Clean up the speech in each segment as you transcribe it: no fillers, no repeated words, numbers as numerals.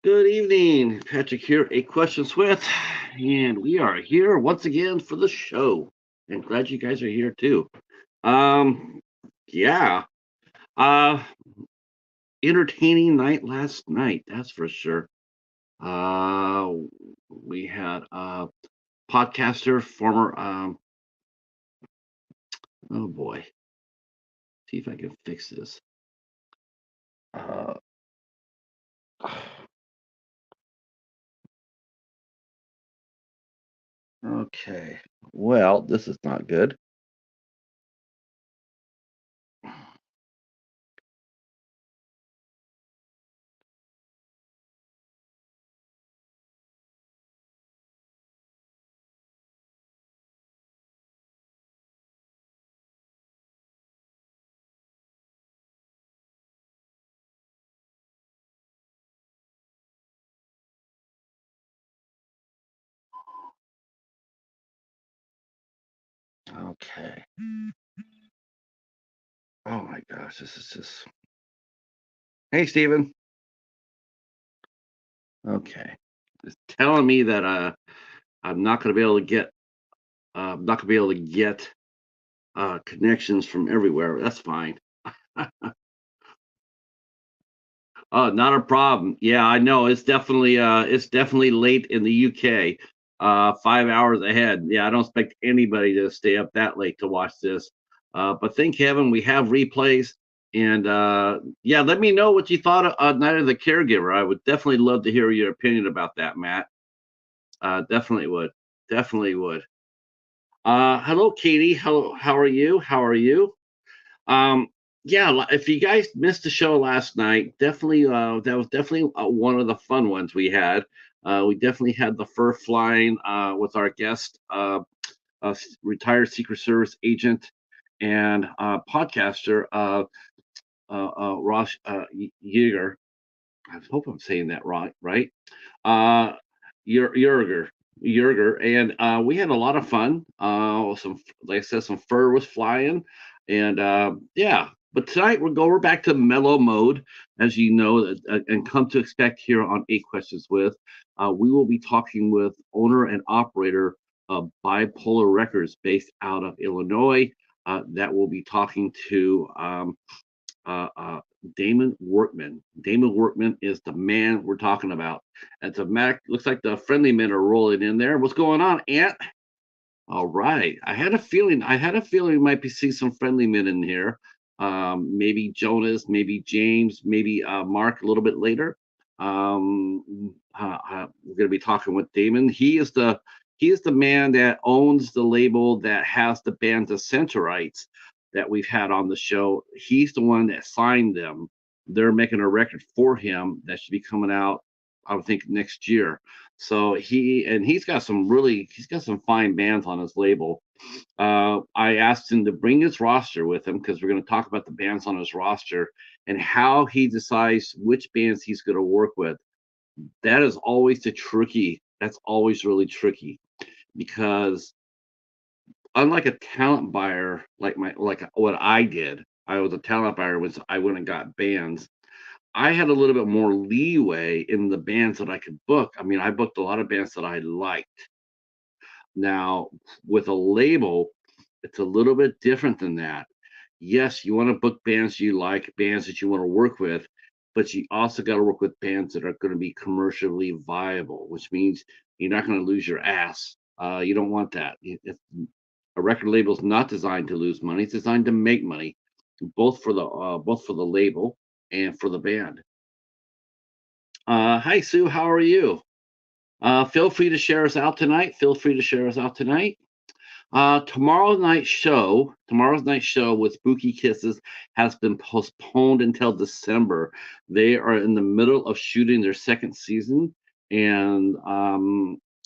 Good evening, Patrick here, A Question With, and we are here once again for the show. And glad you guys are here too. Um, yeah, uh, entertaining night last night, that's for sure. Uh, we had podcaster, former, oh boy, see if I can fix this. Uh, okay, well, this is not good. Okay. Oh my gosh, this is just. Hey, Steven. Okay. It's telling me that I'm not going to be able to get not going to be able to get connections from everywhere. That's fine. Not a problem. Yeah, I know. It's definitely late in the UK. 5 hours ahead. Yeah, I don't expect anybody to stay up that late to watch this. But thank heaven we have replays. And yeah, let me know what you thought of Night of the Caregiver. I would definitely love to hear your opinion about that, Matt. Definitely would. Definitely would. Hello, Katie. Hello, how are you? How are you? Um, yeah, if you guys missed the show last night, definitely that was definitely one of the fun ones we had. We definitely had the fur flying with our guest, retired Secret Service agent and podcaster, Ross Yeager. I hope I'm saying that right. Uh, Yerger, and we had a lot of fun. Like I said, some fur was flying, and yeah. But tonight we're back to mellow mode, as you know, and come to expect here on Eight Questions With. We will be talking with owner and operator of ByPolar Records, based out of Illinois. That will be talking to uh, uh, Damon Workman. Damon Workman is the man we're talking about. It's a Mac. Looks like the friendly men are rolling in there. What's going on, Ant? All right. I had a feeling. We might be see some friendly men in here. Maybe Jonas, maybe James, maybe Mark a little bit later. We're going to be talking with Damon. He is the man that owns the label that has the band the Centerites that we've had on the show. He's the one that signed them. They're making a record for him that should be coming out, I would think, next year. So he's got some fine bands on his label. I asked him to bring his roster with him because we're going to talk about the bands on his roster and how he decides which bands he's going to work with. That is always the tricky. That's always really tricky because unlike a talent buyer like what I did, I was a talent buyer was I went and got bands. I had a little bit more leeway in the bands that I could book. I mean, I booked a lot of bands that I liked. Now, with a label, it's a little bit different than that. Yes, you want to book bands you like, bands that you want to work with, but you also got to work with bands that are going to be commercially viable, which means you're not going to lose your ass. You don't want that. A record label is not designed to lose money; it's designed to make money, both for the label and for the band. Hi, Sue. How are you? Feel free to share us out tonight. Feel free to share us out tonight. Tomorrow's night show with Spooky Kisses has been postponed until December. They are in the middle of shooting their second season, and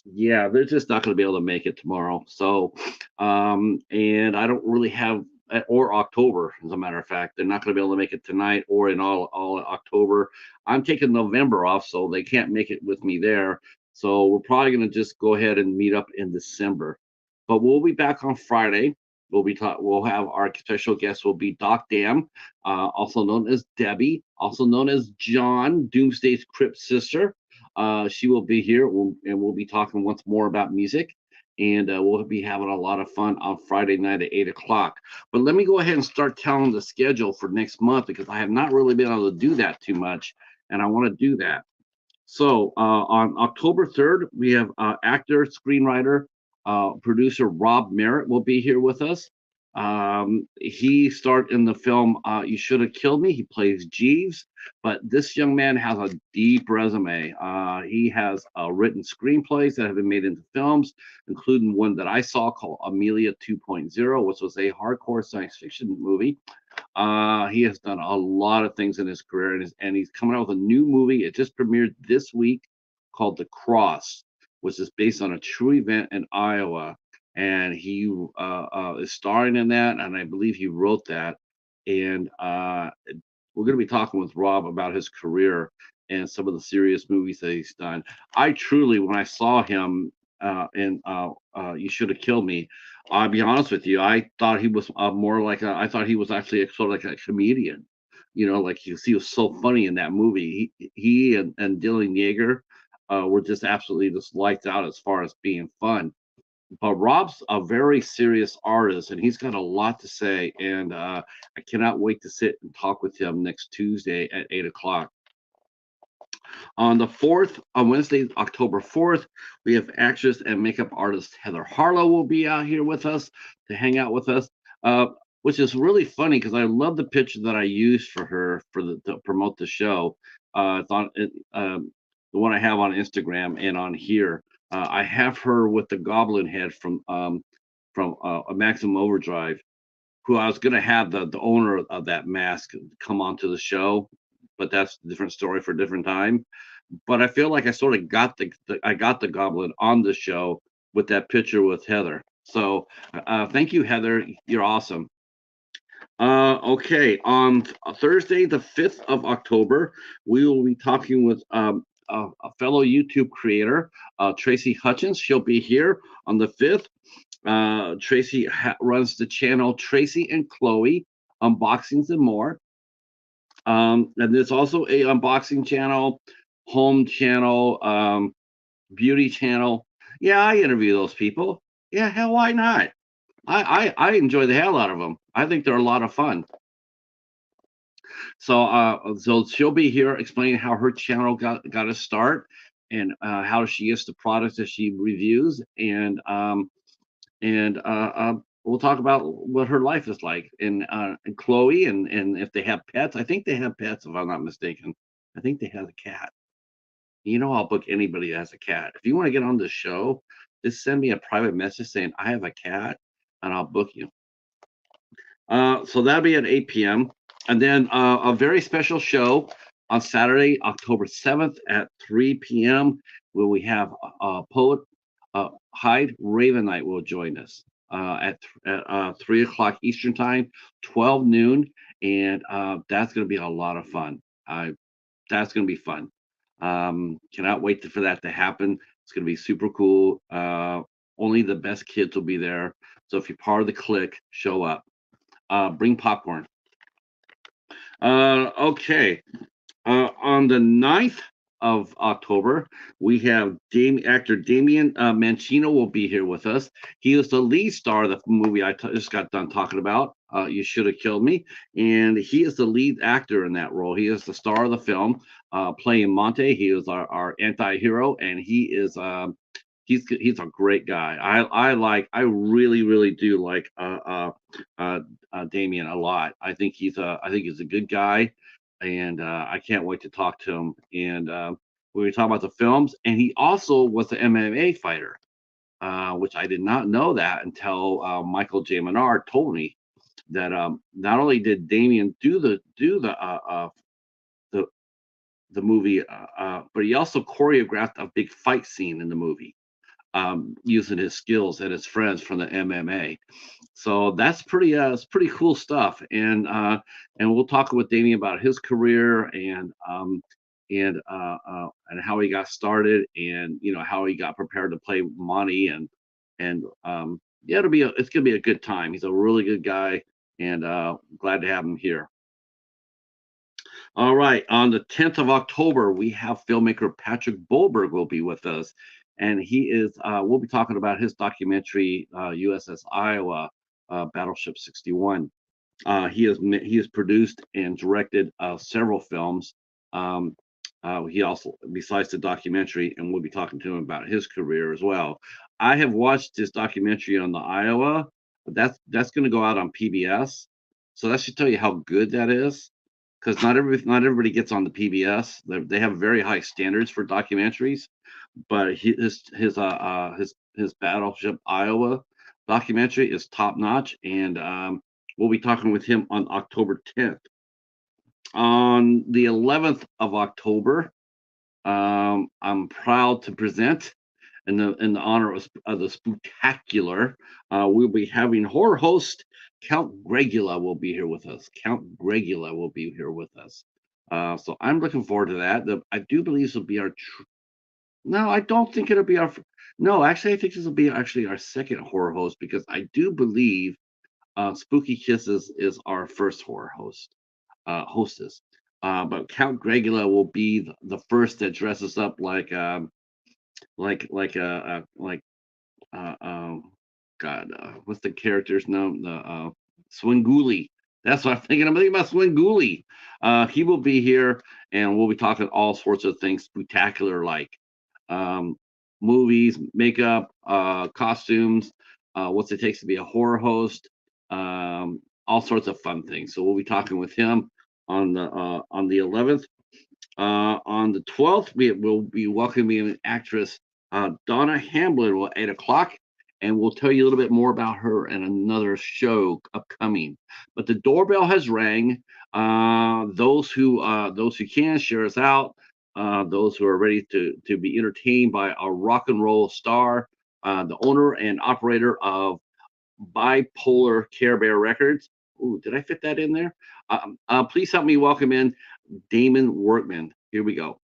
yeah, they're just not going to be able to make it tomorrow. So, and I don't really have or October, as a matter of fact, they're not going to be able to make it tonight or in all October. I'm taking November off, so they can't make it with me there. So we're probably going to just go ahead and meet up in December. But we'll be back on Friday. We'll have our special guest will be Doc Dam, also known as Debbie, also known as John, Doomsday's Crypt sister. She will be here, and we'll be talking once more about music. And we'll be having a lot of fun on Friday night at 8 o'clock. But let me go ahead and start telling the schedule for next month because I have not really been able to do that too much, and I want to do that. So on October 3rd, we have actor, screenwriter, producer Rob Merritt will be here with us. He starred in the film You Should Have Killed Me. He plays Jeeves, but this young man has a deep resume. He has written screenplays that have been made into films, including one that I saw called Amelia 2.0, which was a hardcore science fiction movie. He has done a lot of things in his career, and he's coming out with a new movie. It just premiered this week called The Cross, which is based on a true event in Iowa. And he is starring in that, and I believe he wrote that. And we're going to be talking with Rob about his career and some of the serious movies that he's done. I truly, when I saw him in You Should Have Killed Me, I'll be honest with you, I thought he was more like I thought he was actually sort of like a comedian. You know, like he was so funny in that movie. He and Dylan Yeager were just absolutely just lights out as far as being fun. But Rob's a very serious artist, and he's got a lot to say. And I cannot wait to sit and talk with him next Tuesday at 8 o'clock. On the 4th, on Wednesday, October 4th, we have actress and makeup artist Heather Harlow will be out here with us to hang out with us, uh, which is really funny because I love the picture that I used for her to promote the show. It's on the one I have on Instagram and on here. I have her with the goblin head from a Maximum Overdrive, who I was going to have the owner of that mask come onto the show, but that's a different story for a different time. But I feel like I sort of got I got the goblin on the show with that picture with Heather. So thank you, Heather. You're awesome. Okay, on Thursday, the 5th of October, we will be talking with a fellow YouTube creator, Tracy Hutchins. She'll be here on the 5th. Tracy runs the channel Tracy and Chloe Unboxings and More. And there's also a unboxing channel, home channel, beauty channel. Yeah, I interview those people. Yeah, hell, why not? I enjoy the hell out of them. I think they're a lot of fun. So she'll be here explaining how her channel got a start and how she gets the products that she reviews, and we'll talk about what her life is like. And Chloe and if they have pets, I think they have pets if I'm not mistaken. I think they have a cat. You know, I'll book anybody that has a cat. If you want to get on the show, just send me a private message saying I have a cat, and I'll book you. So that'll be at 8 p.m. And then a very special show on Saturday, October 7th at 3 p.m., where we have poet Hyde Raven Knight will join us at 3 o'clock Eastern Time, 12 noon. And that's going to be a lot of fun. That's going to be fun. Cannot wait for that to happen. It's going to be super cool. Only the best kids will be there. So if you're part of the clique, show up. Bring popcorn. Okay. On the 9th of October, we have actor Damien Mancino will be here with us. He is the lead star of the movie I just got done talking about, You Should Have Killed Me. And he is the lead actor in that role. He is the star of the film, playing Monte. He is our anti-hero, and he's a great guy. I really do like Damien a lot. I think he's a good guy, and I can't wait to talk to him. And we talk about the films, and he also was an MMA fighter, which I did not know that until Michael J. Menard told me that not only did Damien do the movie, but he also choreographed a big fight scene in the movie, using his skills and his friends from the MMA. So that's it's pretty cool stuff. And we'll talk with Damien about his career and how he got started, and how he got prepared to play Monty, and yeah, it's gonna be a good time. He's a really good guy, and glad to have him here. All right. On the 10th of October, we have filmmaker Patrick Bolberg will be with us. And we'll be talking about his documentary, USS Iowa, Battleship 61. He has produced and directed several films. Um, he also, besides the documentary, and we'll be talking to him about his career as well. I have watched his documentary on the Iowa. That's going to go out on PBS, so that should tell you how good that is. Because not everybody gets on the PBS. They have very high standards for documentaries, but his Battleship Iowa documentary is top notch, and we'll be talking with him on October 10th. On the 11th of October, I'm proud to present, in the honor of the spectacular, we'll be having horror host Count Gregula will be here with us. Count Gregula will be here with us. So I'm looking forward to that. I do believe this will be our. No, I don't think it'll be our. No, actually, I think this will be actually our second horror host, because I do believe Spooky Kisses is our first horror hostess. But Count Gregula will be the first that dresses up like uh, um, God, what's the character's name? The Swinguli. That's what I'm thinking. I'm thinking about Swinguli. He will be here, and we'll be talking all sorts of things spectacular, like um, movies, makeup, costumes, what it takes to be a horror host, all sorts of fun things. So we'll be talking with him on the 11th. On the 12th, we will be welcoming actress Donna Hamblin at 8 o'clock, and we'll tell you a little bit more about her in another show upcoming. But the doorbell has rang. Those who can share us out. Those who are ready to be entertained by a rock and roll star, the owner and operator of ByPolar Care Bear Records. Ooh, did I fit that in there? Please help me welcome in Damon Workman. Here we go.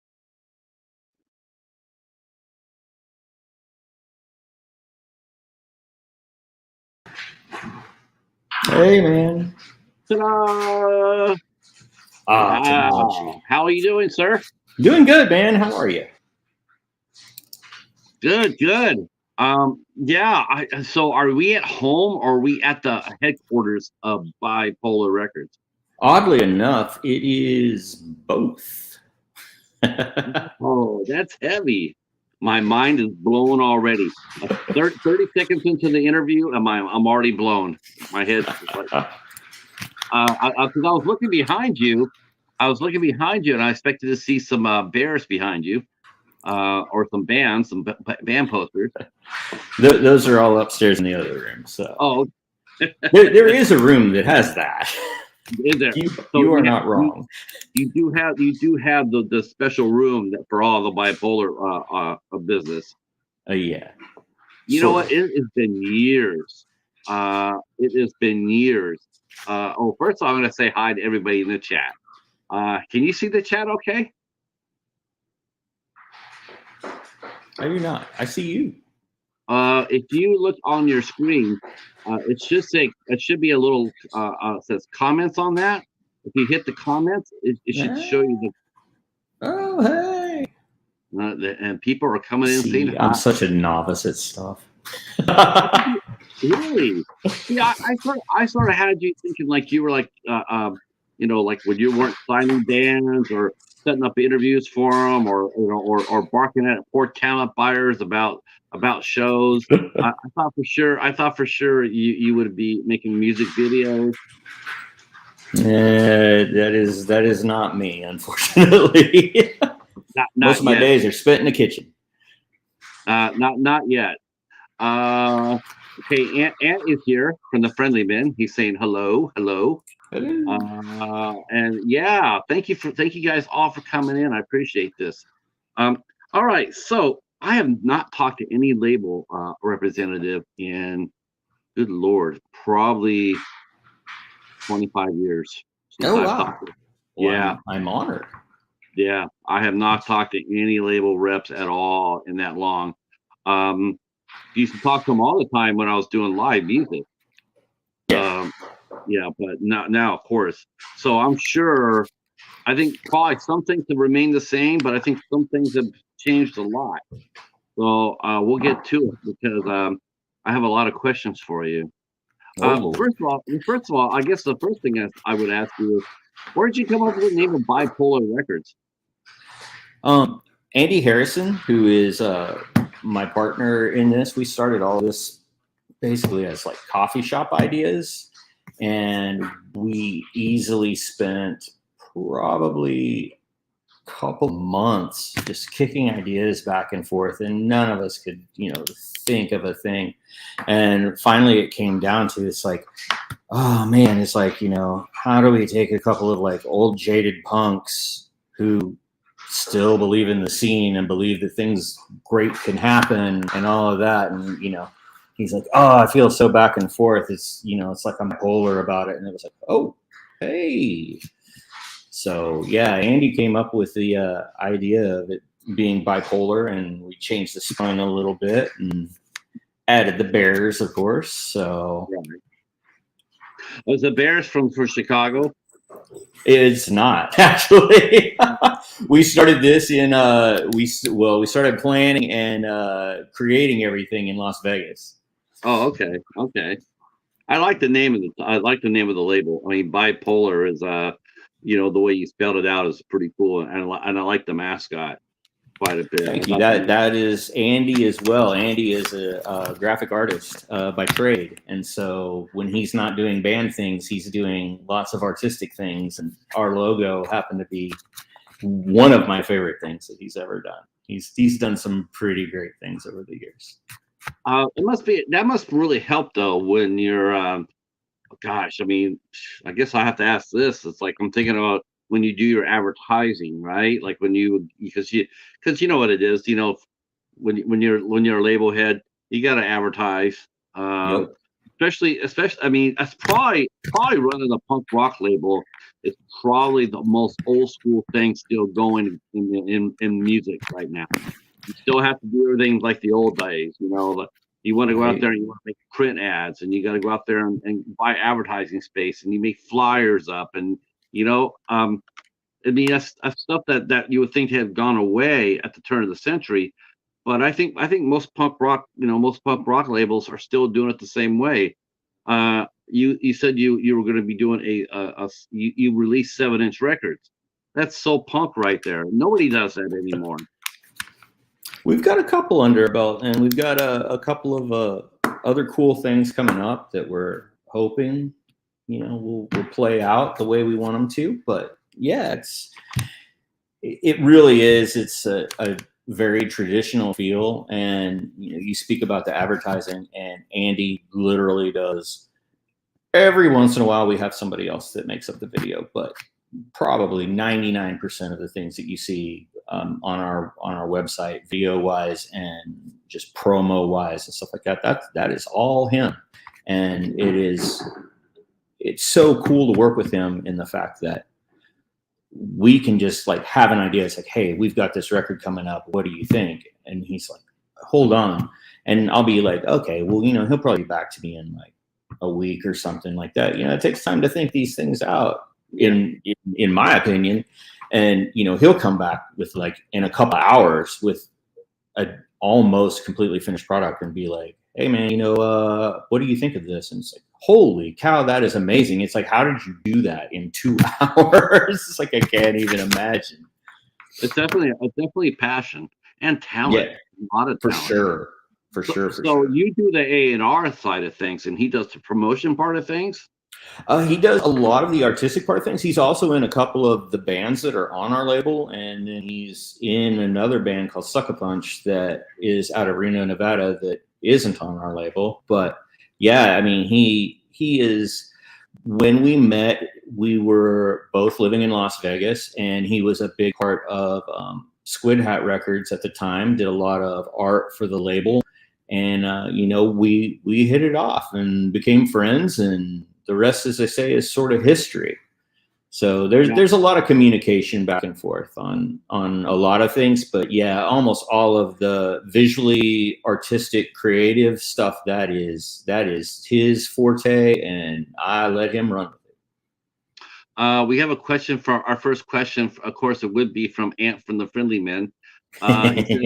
Hey, man. Ta-da! Technology. How are you doing, sir? Doing good, man. How are you? Good, good. Yeah. So, are we at home, or are we at the headquarters of ByPolar Records? Oddly enough, it is both. Oh, that's heavy. My mind is blown already. 30 seconds into the interview, I'm already blown. My head's like, because I was looking behind you. I was looking behind you, and I expected to see some bears behind you, or some bands, some band posters. Those are all upstairs in the other room. So Oh, there is a room that has that. is there? So You are not wrong. You do have the special room that for all the bipolar business. Yeah. You know what? It has been years. It has been years. First of all, I'm going to say hi to everybody in the chat. Can you see the chat okay? I do not. I see you. If you look on your screen, it should be a little says comments on that. If you hit the comments, it should show you the. Oh, hey. And people are coming in saying hi. I'm such a novice at stuff. Really? Yeah, I sort of had you thinking like you were like like when you weren't signing bands or setting up interviews for them, or barking at poor talent buyers about shows. I thought for sure you would be making music videos. That is not me, unfortunately. Not Most of my yet. days are spent in the kitchen. Not yet. Okay, Ant is here from the Friendly Men. He's saying hello. And yeah, thank you guys all for coming in. I appreciate this. All right, so I have not talked to any label representative in, good Lord, probably 25 years since I've wow. talked to. Well, Yeah, I'm honored. Yeah, I have not talked to any label reps at all in that long. Used to talk to them all the time when I was doing live music. Yeah. Yeah, but now of course. So I'm sure I think probably some things have remained the same, but I think some things have changed a lot. So we'll get to it because I have a lot of questions for you. Oh, First of all, I guess the first thing I would ask you is, where did you come up with the name of ByPolar Records? Andy Harrison, who is my partner in this, we started all this basically as like coffee shop ideas, and we easily spent probably a couple months just kicking ideas back and forth, and none of us could, think of a thing. And finally it came down to, it's like, oh man, it's like, how do we take a couple of like old jaded punks who still believe in the scene and believe that things great can happen and all of that, and he's like, oh, I feel so back and forth, it's like I'm polar about it. And it was like, oh, hey. So yeah, Andy came up with the idea of it being bipolar, and we changed the spine a little bit and added the bears, of course. So Was the Bears from Chicago? it's not actually. We started this in we started planning and creating everything in Las Vegas. Oh, okay. I like the name of the label. I mean, ByPolar is the way you spelled it out is pretty cool, and I like the mascot quite a bit. Thank you. That is Andy as well. Andy is a graphic artist by trade, and so when he's not doing band things, he's doing lots of artistic things. And our logo happened to be one of my favorite things that he's ever done. He's done some pretty great things over the years. That must really help though when you're gosh, I mean, I guess I have to ask this. It's like I'm thinking about when you do your advertising, right? Like because you know what it is, when you're a label head, you got to advertise. Um, Yep. especially, I mean, that's probably running a punk rock label is probably the most old school thing still going in music right now. You still have to do everything like the old days, you want to go out Right. there and you want to make print ads, and you got to go out there and buy advertising space, and you make flyers up, and I mean that's stuff that you would think had gone away at the turn of the century, but I think most punk rock labels are still doing it the same way. You said you were going to be doing you released 7-inch records. That's so punk right there. Nobody does that anymore. We've got a couple under our belt, and we've got a couple of other cool things coming up that we're hoping, will play out the way we want them to. But yeah, it really is. It's a very traditional feel, and you speak about the advertising, and Andy literally does. Every once in a while, we have somebody else that makes up the video, but probably 99% of the things that you see on our website, video wise and just promo wise and stuff like that is all him. And it's so cool to work with him in the fact that we can just like have an idea. It's like, hey, we've got this record coming up. What do you think? And he's like, hold on. And I'll be like, okay, well, he'll probably be back to me in like a week or something like that. It takes time to think these things out. In my opinion, and he'll come back with like in a couple of hours with a almost completely finished product and be like, hey man, what do you think of this? And it's like, holy cow, that is amazing. It's like, how did you do that in 2 hours? It's like, I can't even imagine. It's definitely passion and talent. Yeah, A lot of talent. for sure. So you do the A&R side of things, and he does the promotion part of things. He does a lot of the artistic part of things. He's also in a couple of the bands that are on our label, and then he's in another band called Sucker Punch that is out of Reno, Nevada, that isn't on our label. But yeah, I mean, he is. When we met, we were both living in Las Vegas, and he was a big part of Squid Hat Records at the time. Did a lot of art for the label, and we hit it off and became friends, and the rest, as I say, is sort of history. So there's a lot of communication back and forth on a lot of things, but yeah, almost all of the visually artistic, creative stuff that is his forte, and I let him run with it. We have a question for our first question. Of course, it would be from Ant from the Friendly Men. He says,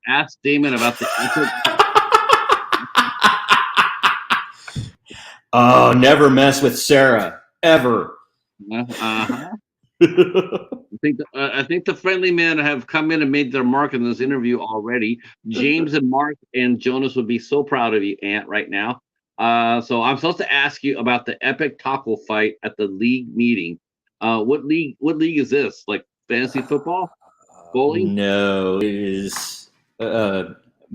"Ask Damon about the epic." Oh, never mess with Sarah ever. Uh-huh. I think the Friendly Men have come in and made their mark in this interview already. James and Mark and Jonas would be so proud of you, Ant, right now. So I'm supposed to ask you about the epic taco fight at the league meeting. What league? What league is this? Like fantasy football, bowling? No, it is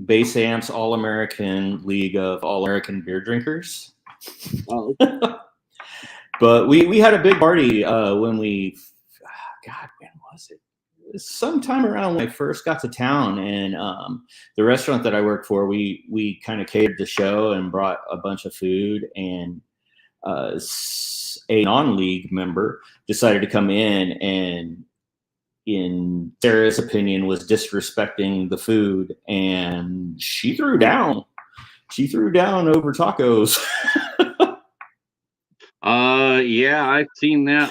Base Amps All American League of All American Beer Drinkers. Oh, But we had a big party when we, God, when was it? Sometime around when I first got to town, and the restaurant that I worked for, we kind of catered the show and brought a bunch of food, and a non-league member decided to come in and, in Sarah's opinion, was disrespecting the food, and she threw down. She threw down over tacos. yeah, I've seen that.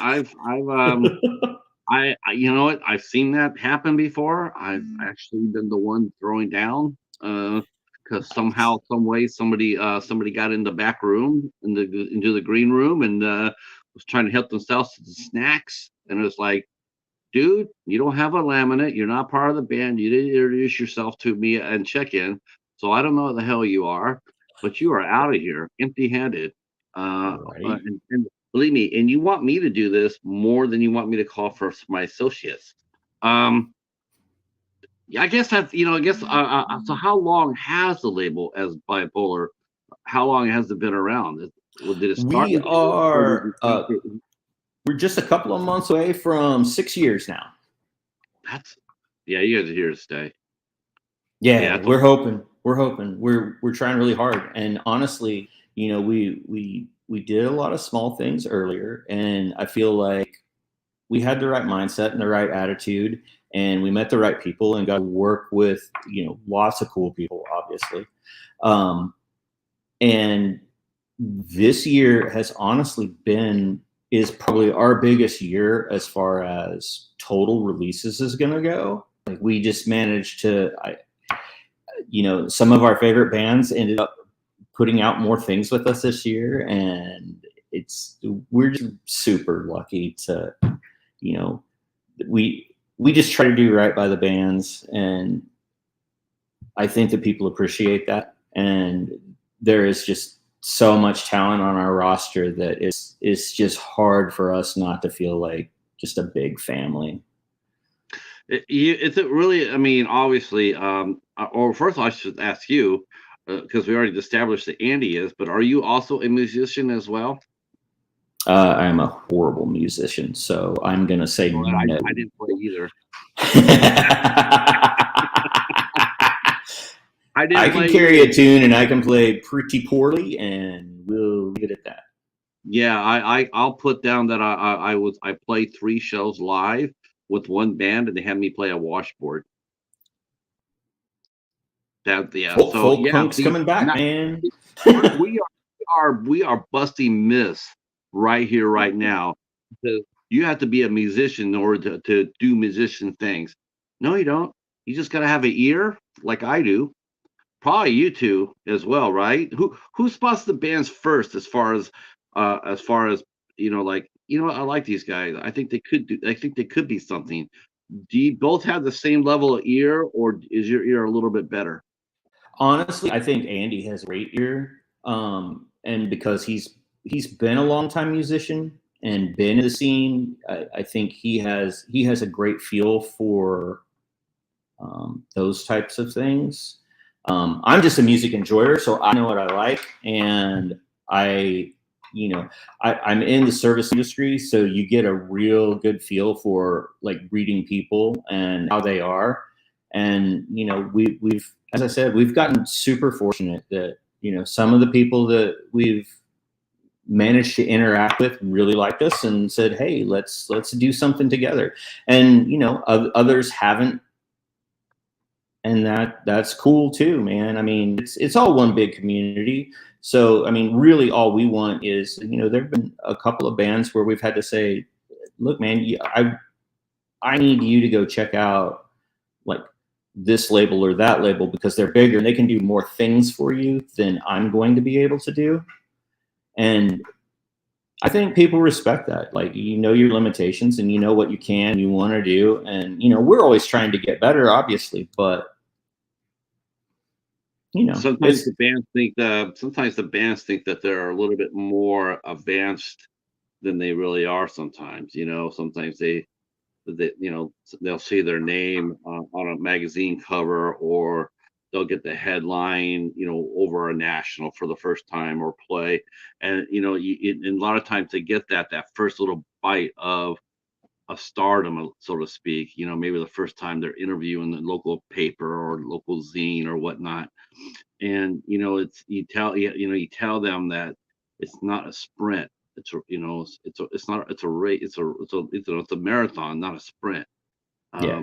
You know what? I've seen that happen before. I've actually been the one throwing down, because somehow, some way, somebody got in the back room, into the green room, and was trying to help themselves to the snacks, and it was like, dude, you don't have a laminate. You're not part of the band. You didn't introduce yourself to me and check in. So I don't know what the hell you are, but you are out of here empty-handed. Right. And believe me, and you want me to do this more than you want me to call for my associates. Yeah, I guess that's, I guess, so how long has the label as Bipolar? How long has it been around? Did it start We with you, or did are you think it, we're just a couple of months away from 6 years now. that's, yeah, you guys are here to stay. Yeah, Yeah, we're hoping. We're hoping. We're trying really hard. And honestly, we did a lot of small things earlier, and I feel like we had the right mindset and the right attitude, and we met the right people and got to work with lots of cool people, obviously. And this year has honestly is probably our biggest year as far as total releases is going to go. Like, we just managed to, some of our favorite bands ended up putting out more things with us this year, and we're just super lucky to, we just try to do right by the bands, and I think that people appreciate that. And there is just so much talent on our roster that it's just hard for us not to feel like just a big family. It's really, I mean, obviously, or first of all, I should ask you, because we already established that Andy is, but are you also a musician as well? I am a horrible musician, so I'm going to say Well, no. I didn't play either. I can carry a tune and I can play pretty poorly, and we'll leave it at that. Yeah, I'll put down that I played 3 shows live with one band, and they had me play a washboard. That, yeah. So Folk yeah, punk's see, coming back, man. we are busting myths right here, right now. Because you have to be a musician in order to do musician things. No, you don't. You just got to have an ear, like I do. Probably you two as well, right? Who spots the bands first, as far as, like, I like these guys. I think they could do. I think they could be something. Do you both have the same level of ear, or is your ear a little bit better? Honestly, I think Andy has a great ear, and because he's been a long time musician and been in the scene, I think he has a great feel for those types of things. I'm just a music enjoyer, so I know what I like, and I'm in the service industry, so you get a real good feel for, like, reading people and how they are. And we've, as I said, we've gotten super fortunate that some of the people that we've managed to interact with really liked us and said, hey, let's do something together. And others haven't, and that's cool too, man. I mean, it's all one big community. So I mean, really all we want is, there've been a couple of bands where we've had to say, look, man, I need you to go check out like this label or that label because they're bigger and they can do more things for you than I'm going to be able to do. And I think people respect that. Like, you know your limitations and you know what you want to do. And, you know, we're always trying to get better, obviously, but you know, Sometimes the bands think that they're a little bit more advanced than they really are sometimes. Sometimes they'll see their name on a magazine cover, or they'll get the headline, over a national for the first time, or play. And and a lot of times they get that first little bite of a stardom, so to speak. Maybe the first time they're interviewing the local paper or local zine or whatnot. And it's you tell them that it's not a sprint. It's a race. It's a marathon, not a sprint. yeah,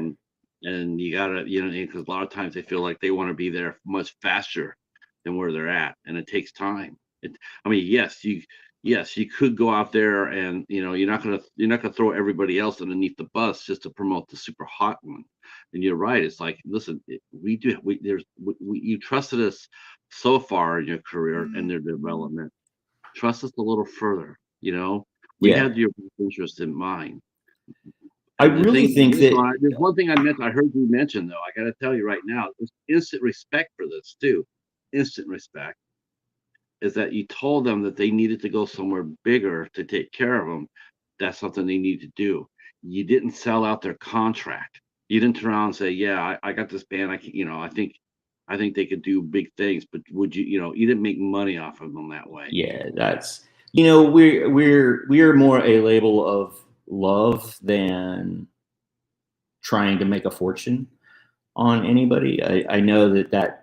And you gotta, because a lot of times they feel like they want to be there much faster than where they're at, and it takes time. I mean, yes, you could go out there, and you're not gonna throw everybody else underneath the bus just to promote the super hot one. And you're right. It's like, listen, you trusted us so far in your career and their development. Trust us a little further. We yeah. had your best interest in mind. I And the really thing, think that, there's one thing I heard you mention, though. I got to tell you right now, there's instant respect for this too. Instant respect is that you told them that they needed to go somewhere bigger to take care of them. That's something they need to do. You didn't sell out their contract. You didn't turn around and say, "Yeah, I got this band. I think they could do big things." But would you? You didn't make money off of them that way. yeah, that's, you know, we're more a label of love than trying to make a fortune on anybody. I know that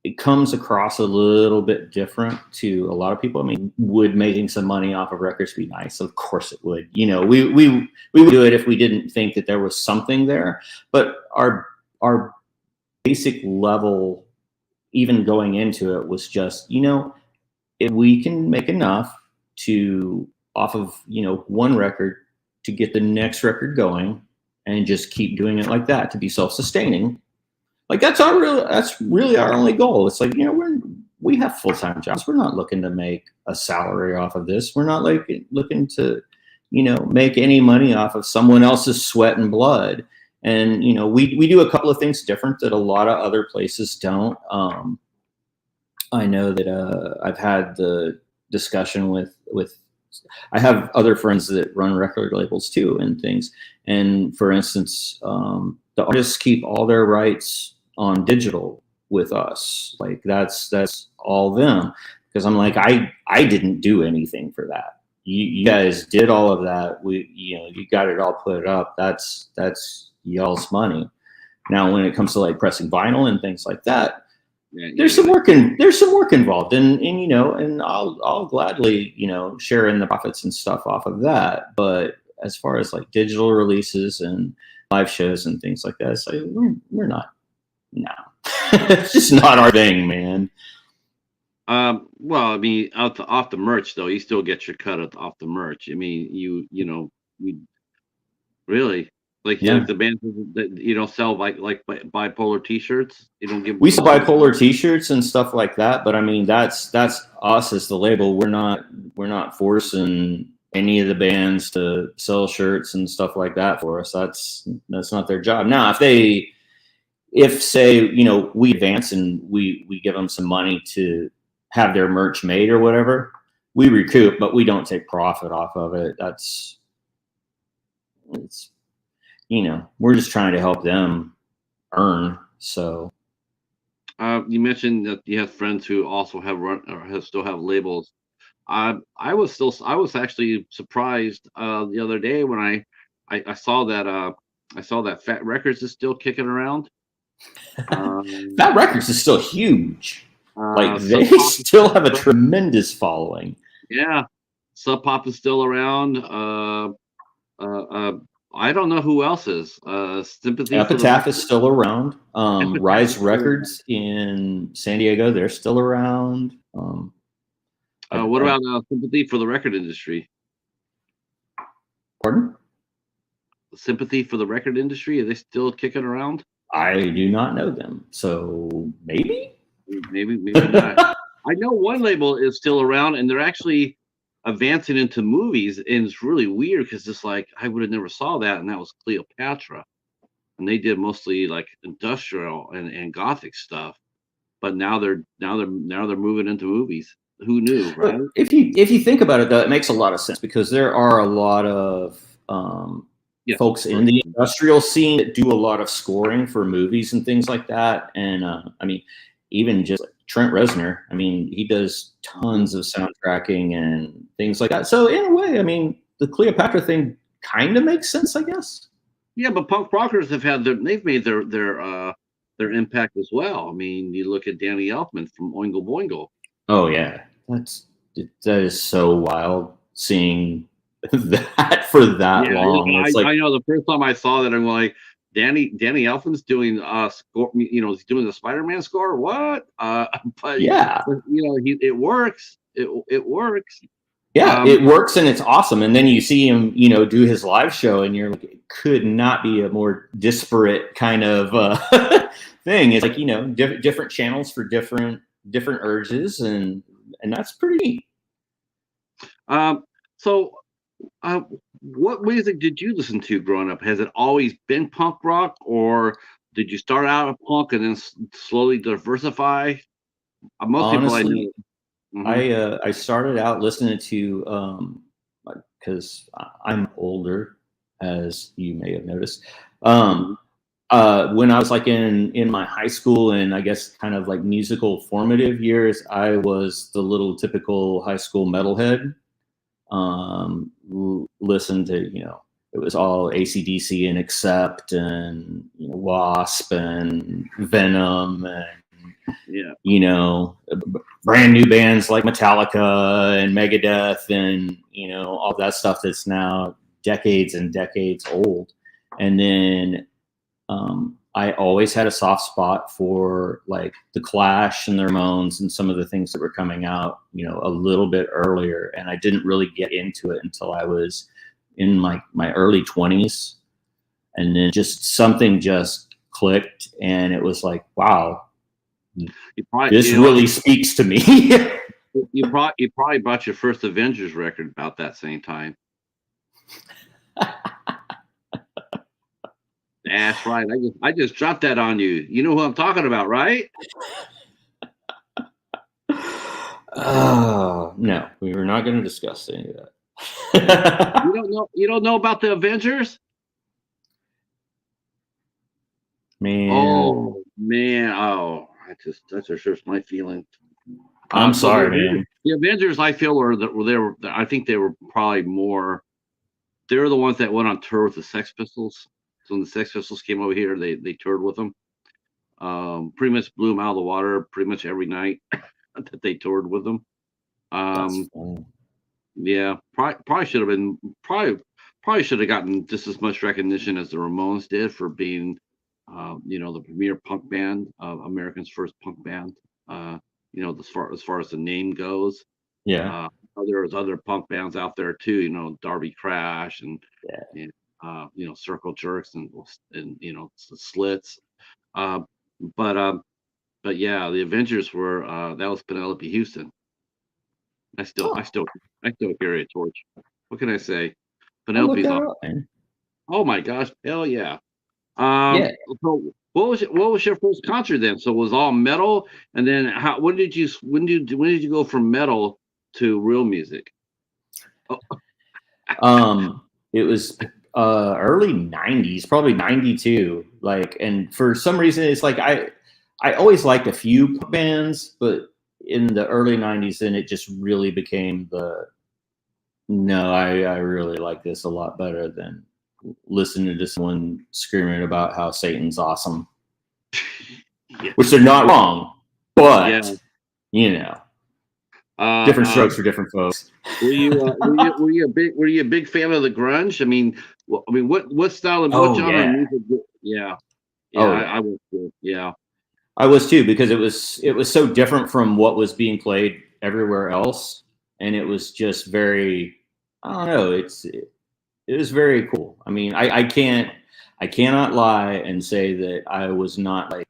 it comes across a little bit different to a lot of people. I mean, would making some money off of records be nice? Of course it would. We would do it if we didn't think that there was something there. But our basic level, even going into it, was just, if we can make enough to off of, one record to get the next record going and just keep doing it like that to be self-sustaining. Like that's really our only goal. It's like, we have full-time jobs. We're not looking to make a salary off of this. We're not like looking to, make any money off of someone else's sweat and blood. And, we do a couple of things different that a lot of other places don't. I know that I've had the discussion with I have other friends that run record labels too and things. And for instance, the artists keep all their rights on digital with us. Like that's all them. Because I'm like, I didn't do anything for that. You guys did all of that. You got it all put up. That's y'all's money. Now, when it comes to like pressing vinyl and things like that, Yeah, there's some work involved, and I'll gladly, share in the profits and stuff off of that. But as far as like digital releases and live shows and things like that, it's like we're not. No, it's just not our thing, man. Well, I mean, off the merch though, you still get your cut off the merch. I mean, we really like Yeah, the bands that you don't sell like bipolar T-shirts. You don't give we sell ByPolar T-shirts and stuff like that, but I mean that's us as the label. We're not forcing any of the bands to sell shirts and stuff like that for us. That's not their job. Now, if say we advance and we give them some money to have their merch made or whatever, we recoup, but we don't take profit off of it. It's we're just trying to help them earn. So You mentioned that you have friends who also have run or still have labels. I was actually surprised the other day when I saw that Fat Records is still kicking around. Fat Records is still huge. Like Sub they Pop, still have a tremendous following. yeah, Sub Pop is still around. I don't know who else is. Sympathy for the Epitaph Record. is still around. Epitaph Rise is still around. Records in San Diego, they're still around. What about Sympathy for the Record Industry? Pardon? Sympathy for the record industry? Are they still kicking around? I do not know them, so maybe. Maybe not. I know one label is still around, and they're actually advancing into movies, and it's really weird because it's like I would have never saw that, and that was Cleopatra, and they did mostly like industrial and gothic stuff, but now they're moving into movies. Who knew, But right? if you think about it, though, it makes a lot of sense because there are a lot of Yes, folks in the industrial scene that do a lot of scoring for movies and things like that. And I mean, even just Trent Reznor, I mean, he does tons of soundtracking and things like that. So in a way, I mean, the Cleopatra thing kind of makes sense, I guess. Yeah, but punk rockers they've made their impact as well. I mean, you look at Danny Elfman from Oingo Boingo. Oh yeah, that is so wild seeing that for that long. It's like, I know the first time I saw that, I'm like, Danny Elfman's doing score, he's doing the Spider-Man score. What? But yeah, it works. It works. yeah, it works and it's awesome. And then you see him, do his live show, and you're like, it could not be a more disparate kind of thing. It's like different channels for different urges, and that's pretty neat. So, what music did you listen to growing up? Has it always been punk rock, or did you start out a punk and then slowly diversify? Most people I know. Honestly, I started out listening to because I'm older, as you may have noticed. When I was like in my high school and I guess kind of like musical formative years, I was the little typical high school metalhead. Listened to, it was all AC/DC and Sept and Wasp and Venom and brand new bands like Metallica and Megadeth and all that stuff that's now decades and decades old. And then I always had a soft spot for like the Clash and the Ramones and some of the things that were coming out, a little bit earlier. And I didn't really get into it until I was in my early 20s. And then something just clicked, and it was like, wow, this really speaks to me. You probably bought your first Avengers record about that same time. That's right. I just dropped that on you. You know who I'm talking about, right? No, we were not going to discuss any of that. You don't know about the Avengers? Man. Oh man. Oh, that just hurts my feelings. I'm sorry, man. The Avengers, I feel, I think they were probably more. They're the ones that went on tour with the Sex Pistols. So when the Sex Pistols came over here, they toured with them. Pretty much blew them out of the water pretty much every night that they toured with them. Yeah, probably should have been probably should have gotten just as much recognition as the Ramones did for being, the premier punk band, America's first punk band. As far as the name goes. Yeah. There's other punk bands out there too. Darby Crash and Circle Jerks and the Slits. But yeah, the Avengers were that was Penelope Houston. I still carry a torch. What can I say? Penelope's awesome. Oh my gosh, hell yeah. So what was your first concert then? So it was all metal, and then when did you go from metal to real music? It was early 90s, probably 92. And for some reason it's like I always liked a few bands, but in the early 90s then it just really became I really like this a lot better than listening to someone screaming about how Satan's awesome. Which they're not wrong, but different strokes for different folks. Were you a big fan of the grunge? I mean, what style of what genre of music? Yeah. I was too. Yeah, I was too, because it was so different from what was being played everywhere else, and it was just very, I don't know. it was very cool. I mean, I cannot lie and say that I was not like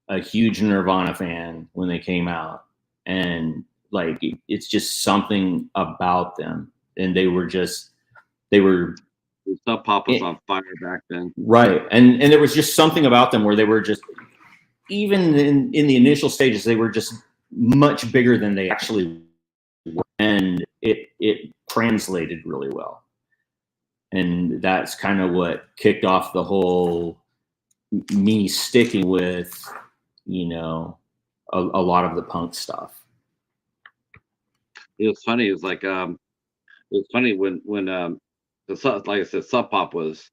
a huge Nirvana fan when they came out, and like it's just something about them, and they were Sub Pop was on fire back then, right, and there was just something about them where they were just, even in the initial stages, they were just much bigger than they actually were, and it translated really well. And that's kind of what kicked off the whole me sticking with, you know, a lot of the punk stuff. it was funny. It was like it was funny when like I said, Sub Pop was.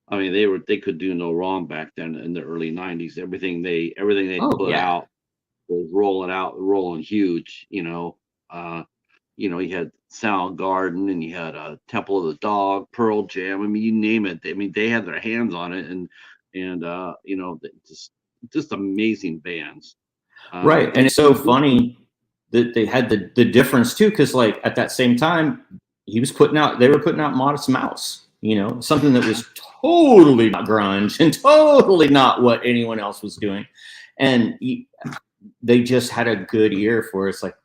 I mean, they could do no wrong back then in the early '90s. Everything they Oh put yeah, out was rolling huge. You had Soundgarden, and you had Temple of the Dog, Pearl Jam. I mean, you name it. I mean, they had their hands on it, and just amazing bands. right. And And it's so funny that they had the difference too, because like at that same time, they were putting out Modest Mouse, you know, something that was totally not grunge and totally not what anyone else was doing, and they just had a good ear for it. It's like,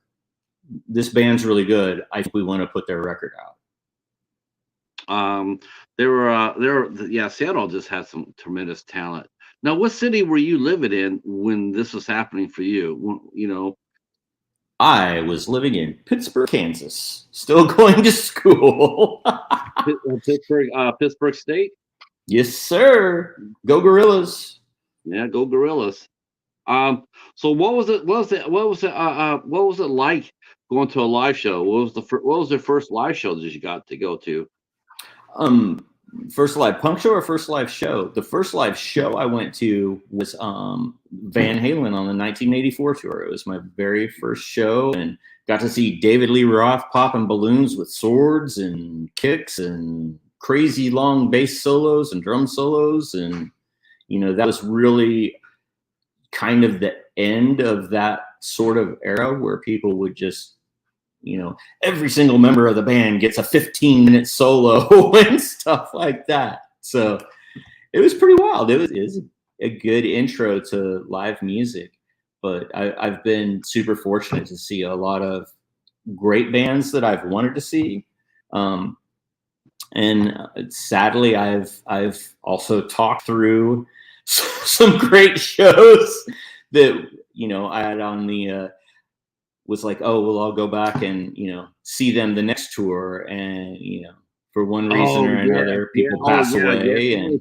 this band's really good. I think we want to put their record out. yeah, Seattle just had some tremendous talent. Now, what city were you living in when this was happening for you? I was living in Pittsburgh, Kansas, still going to school. Pittsburgh State. Yes, sir. Go Gorillas. Yeah, go Gorillas. So what was it? What was it like going to a live show? What was the first live show that you got to go to? First live punk show or first live show? The first live show I went to was Van Halen on the 1984 tour. It was my very first show, and got to see David Lee Roth popping balloons with swords and kicks and crazy long bass solos and drum solos. And, you know, that was really kind of the end of that sort of era where people would just, you know, every single member of the band gets a 15-minute solo and stuff like that. So it was pretty wild. It was a good intro to live music. But I've been super fortunate to see a lot of great bands that I've wanted to see. And sadly, I've also talked through some great shows that, you know, I had on the was like, oh, well, I'll go back and, you know, see them the next tour, and, you know, for one reason or another, people pass away. And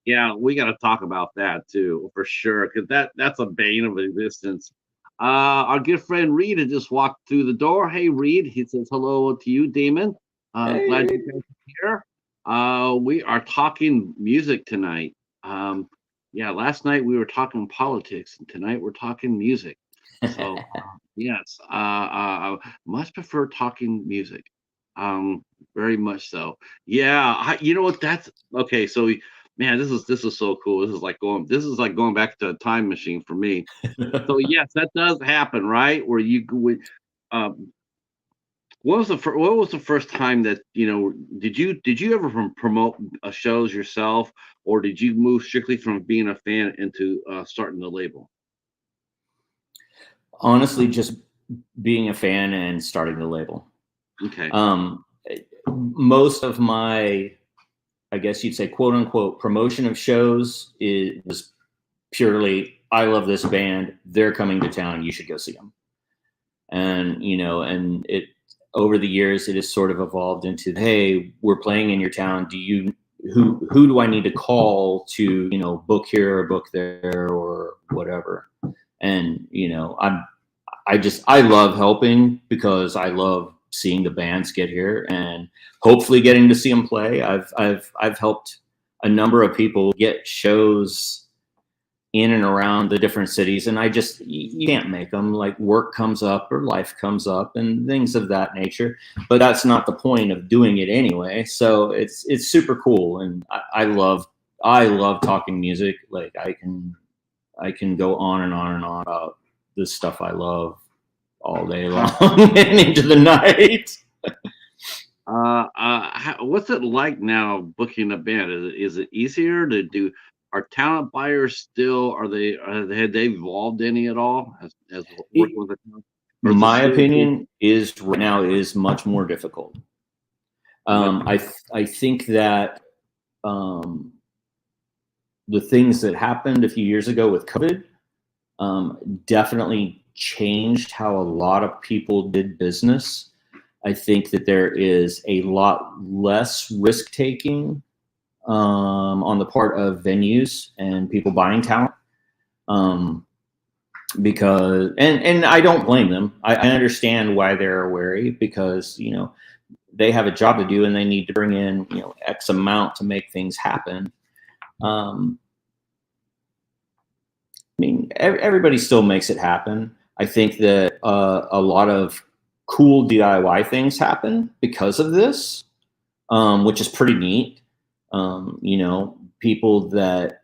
yeah, we got to talk about that too, for sure, because that's a bane of existence. Our good friend Reed had just walked through the door. Hey, Reed, he says hello to you, Damon. hey. Glad you guys are here. We are talking music tonight. Yeah, last night we were talking politics, and tonight we're talking music. So yes, I much prefer talking music. Very much so. Yeah, you know what? That's okay. So, man, this is so cool. This is like going back to a time machine for me. So yes, that does happen, right? Where you would, um, what was the first time that did you ever promote shows yourself, or did you move strictly from being a fan into starting the label? Honestly, just being a fan and starting the label. Okay. Most of my, I guess you'd say, quote unquote, promotion of shows was purely, I love this band, they're coming to town, you should go see them. And, you know, and it, over the years, it has sort of evolved into, hey, we're playing in your town. Who do I need to call to, you know, book here or book there or whatever? And, you know, I love helping, because I love seeing the bands get here and hopefully getting to see them play. I've helped a number of people get shows in and around the different cities, and you can't make them. Like, work comes up or life comes up and things of that nature, but that's not the point of doing it anyway. So it's super cool, and I love talking music. Like, I can go on and on and on about this stuff I love all day long and into the night. What's it like now booking a band? Is it easier to do? Are talent buyers still? Had they evolved any at all as It, working with the talent, or is it my still? opinion is right now is much more difficult. Much? I think that um, the things that happened a few years ago with COVID definitely changed how a lot of people did business. I think that there is a lot less risk taking on the part of venues and people buying talent. Um, because and I don't blame them. I understand why they're wary because they have a job to do and they need to bring in X amount to make things happen. Um, I mean, everybody still makes it happen. I think that a lot of cool DIY things happen because of this, which is pretty neat. People that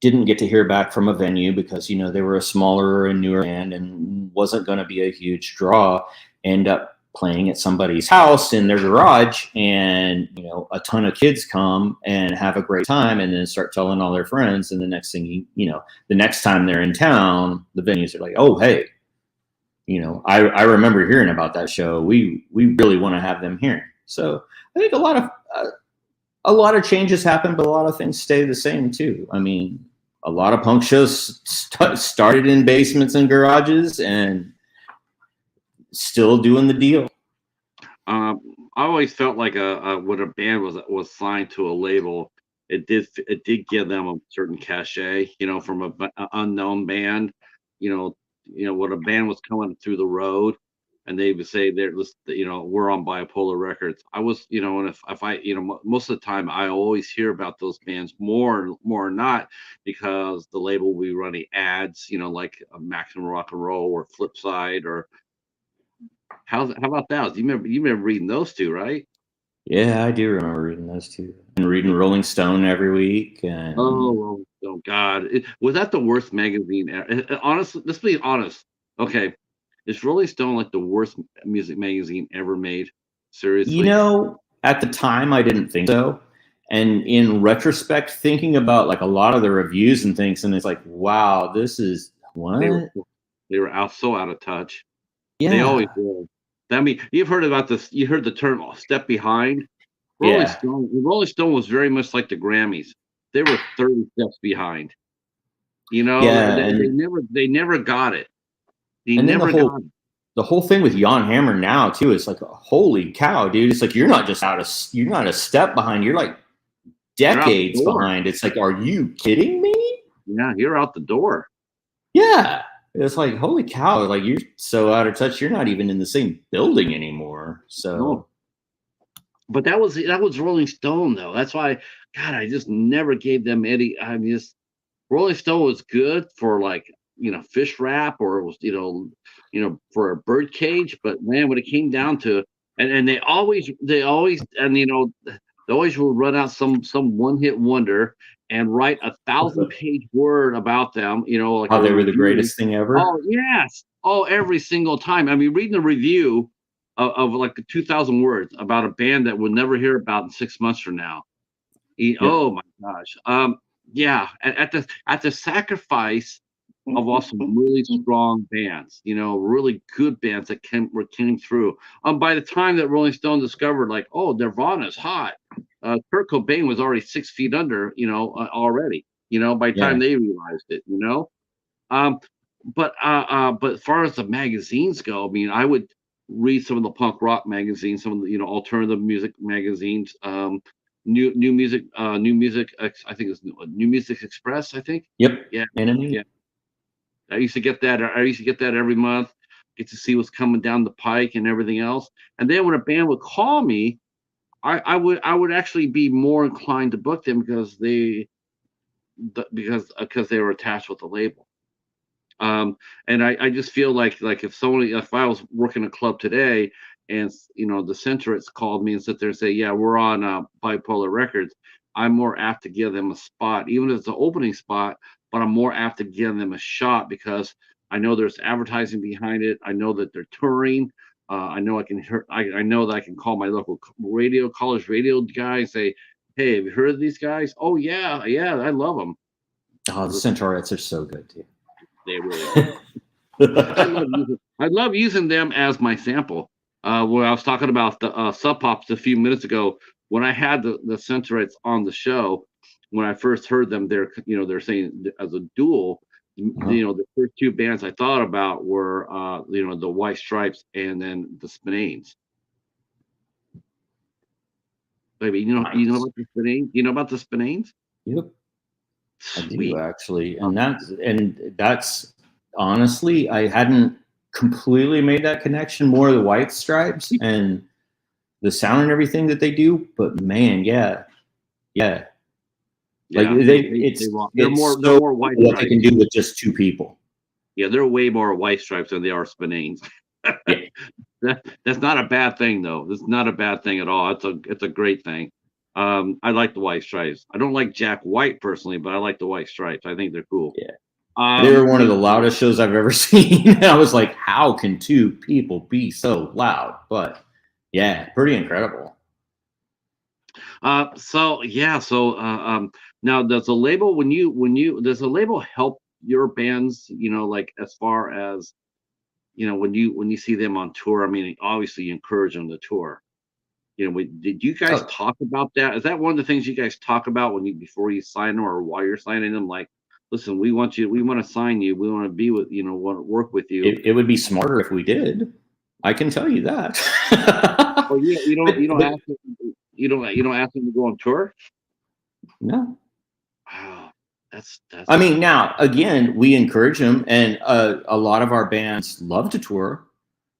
didn't get to hear back from a venue because they were a smaller and newer band and wasn't going to be a huge draw, end up playing at somebody's house in their garage, and a ton of kids come and have a great time and then start telling all their friends, and the next thing the next time they're in town, the venues are like, oh hey, I remember hearing about that show, we really want to have them here. So I think a lot of changes happen, but a lot of things stay the same too. I mean, a lot of punk shows started in basements and garages and still doing the deal. I always felt like when a band was signed to a label, it did give them a certain cachet, from a unknown band, when a band was coming through the road, and they would say we're on ByPolar Records. I was, and if I, most of the time I always hear about those bands more or not, because the label will be running ads, like Maximum Rock and Roll or Flipside or how about that? You remember reading those two, right? Yeah, I do remember reading those too. And reading Rolling Stone every week. And Oh God! Was that the worst magazine ever? Honestly, let's be honest. Okay, is Rolling Stone like the worst music magazine ever made? Seriously? at the time, I didn't think so. And in retrospect, thinking about like a lot of the reviews and things, and it's like, wow, this is They were what? they were so out of touch. They always Yeah, were. I mean, you've heard about this. You heard the term "step behind." yeah, Rolling Stone was very much like the Grammys. They were 30 steps behind. yeah, They never got it. They and then never got it. the whole thing with Jan Hammer now too is like, holy cow, dude! It's like you're not a step behind. You're like You're out the decades door. behind. It's like, are you kidding me? Yeah, you're out the door. Yeah. It's like, holy cow, like you're so out of touch, you're not even in the same building anymore. No, So but that was Rolling Stone though. That's why, God, I just never gave them any. I mean, just Rolling Stone was good for like fish wrap, or it was for a bird cage. But man, when it came down to, and they always and they always will run out some one hit wonder and write 1,000-page word about them, like how a they were the review. greatest thing ever. Oh yes, oh every single time. I mean, reading a review of like 2,000 words about a band that we'll never hear about in 6 months from now. Yep. Oh my gosh. Yeah, at the sacrifice of also really strong bands, really good bands that came through. By the time that Rolling Stone discovered, like, oh, Nirvana's hot, Kurt Cobain was already 6 feet under, already. By the time Yeah. they realized it. Um, but as far as the magazines go, I mean, I would read some of the punk rock magazines, some of the alternative music magazines, new music. I think it's New Music Express. I think. Yep. Yeah, Enemy. yeah. I used to get that. I used to get that every month. Get to see what's coming down the pike and everything else. And then when a band would call me, I would actually be more inclined to book them because they were attached with the label. And I just feel like if I was working a club today and the Centurists called me and sit there and say, yeah, we're on ByPolar Records, I'm more apt to give them a spot, even if it's an opening spot, but I'm more apt to give them a shot because I know there's advertising behind it. I know that they're touring. I know I can hear. I know that I can call my local college radio guy and say, "Hey, have you heard of these guys?" "Oh yeah, yeah, I love them." Oh, the Centaurettes are so good too. They really are. I love using them as my sample. When I was talking about the Sub Pops a few minutes ago, when I had the Centaurettes on the show, when I first heard them, they're saying as a duel. The first two bands I thought about were the White Stripes and then the Spinanes. Baby, Nice. you know about the Spinanes? You know about the Spinanes? Yep, I do Sweet. actually, and that's honestly, I hadn't completely made that connection. More of the White Stripes and the sound and everything that they do, but man, yeah, like Yeah, it's they're so more White what they Stripes. can do with just two people. Yeah, they're way more White Stripes than they are Spinanes. Yeah. That's not a bad thing though. It's not a bad thing at all. It's a great thing. I like the White Stripes. I don't like Jack White personally, but I like the White Stripes. I think they're cool. Yeah. They were one of the loudest shows I've ever seen. I was like, how can two people be so loud? But yeah, pretty incredible. Now does the label does the label help your bands, like as far as when you see them on tour? I mean, obviously you encourage them to tour. Did you guys talk about that? Is that one of the things you guys talk about before you sign them or while you're signing them? Like, listen, we want to sign you. We want to be with, want to work with you. It would be smarter if we did. I can tell you that. Oh, you don't ask them, you don't ask them to go on tour? No. Wow. That's I mean, now again, we encourage them, and a lot of our bands love to tour,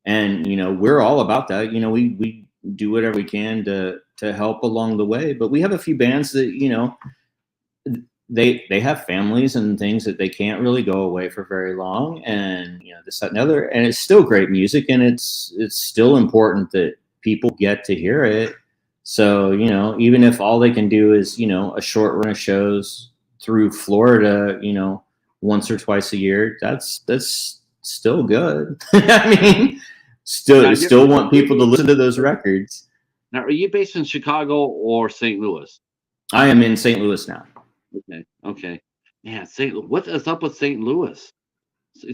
and we're all about that. We do whatever we can to help along the way. But we have a few bands that they have families and things that they can't really go away for very long, and this, that, and other. And it's still great music, and it's still important that people get to hear it. So even if all they can do is a short run of shows through Florida, once or twice a year, that's still good. I mean, still want people to listen to those records. Now, are you based in Chicago or St. Louis? I am in St. Louis now. Okay. Man, what is up with St. Louis?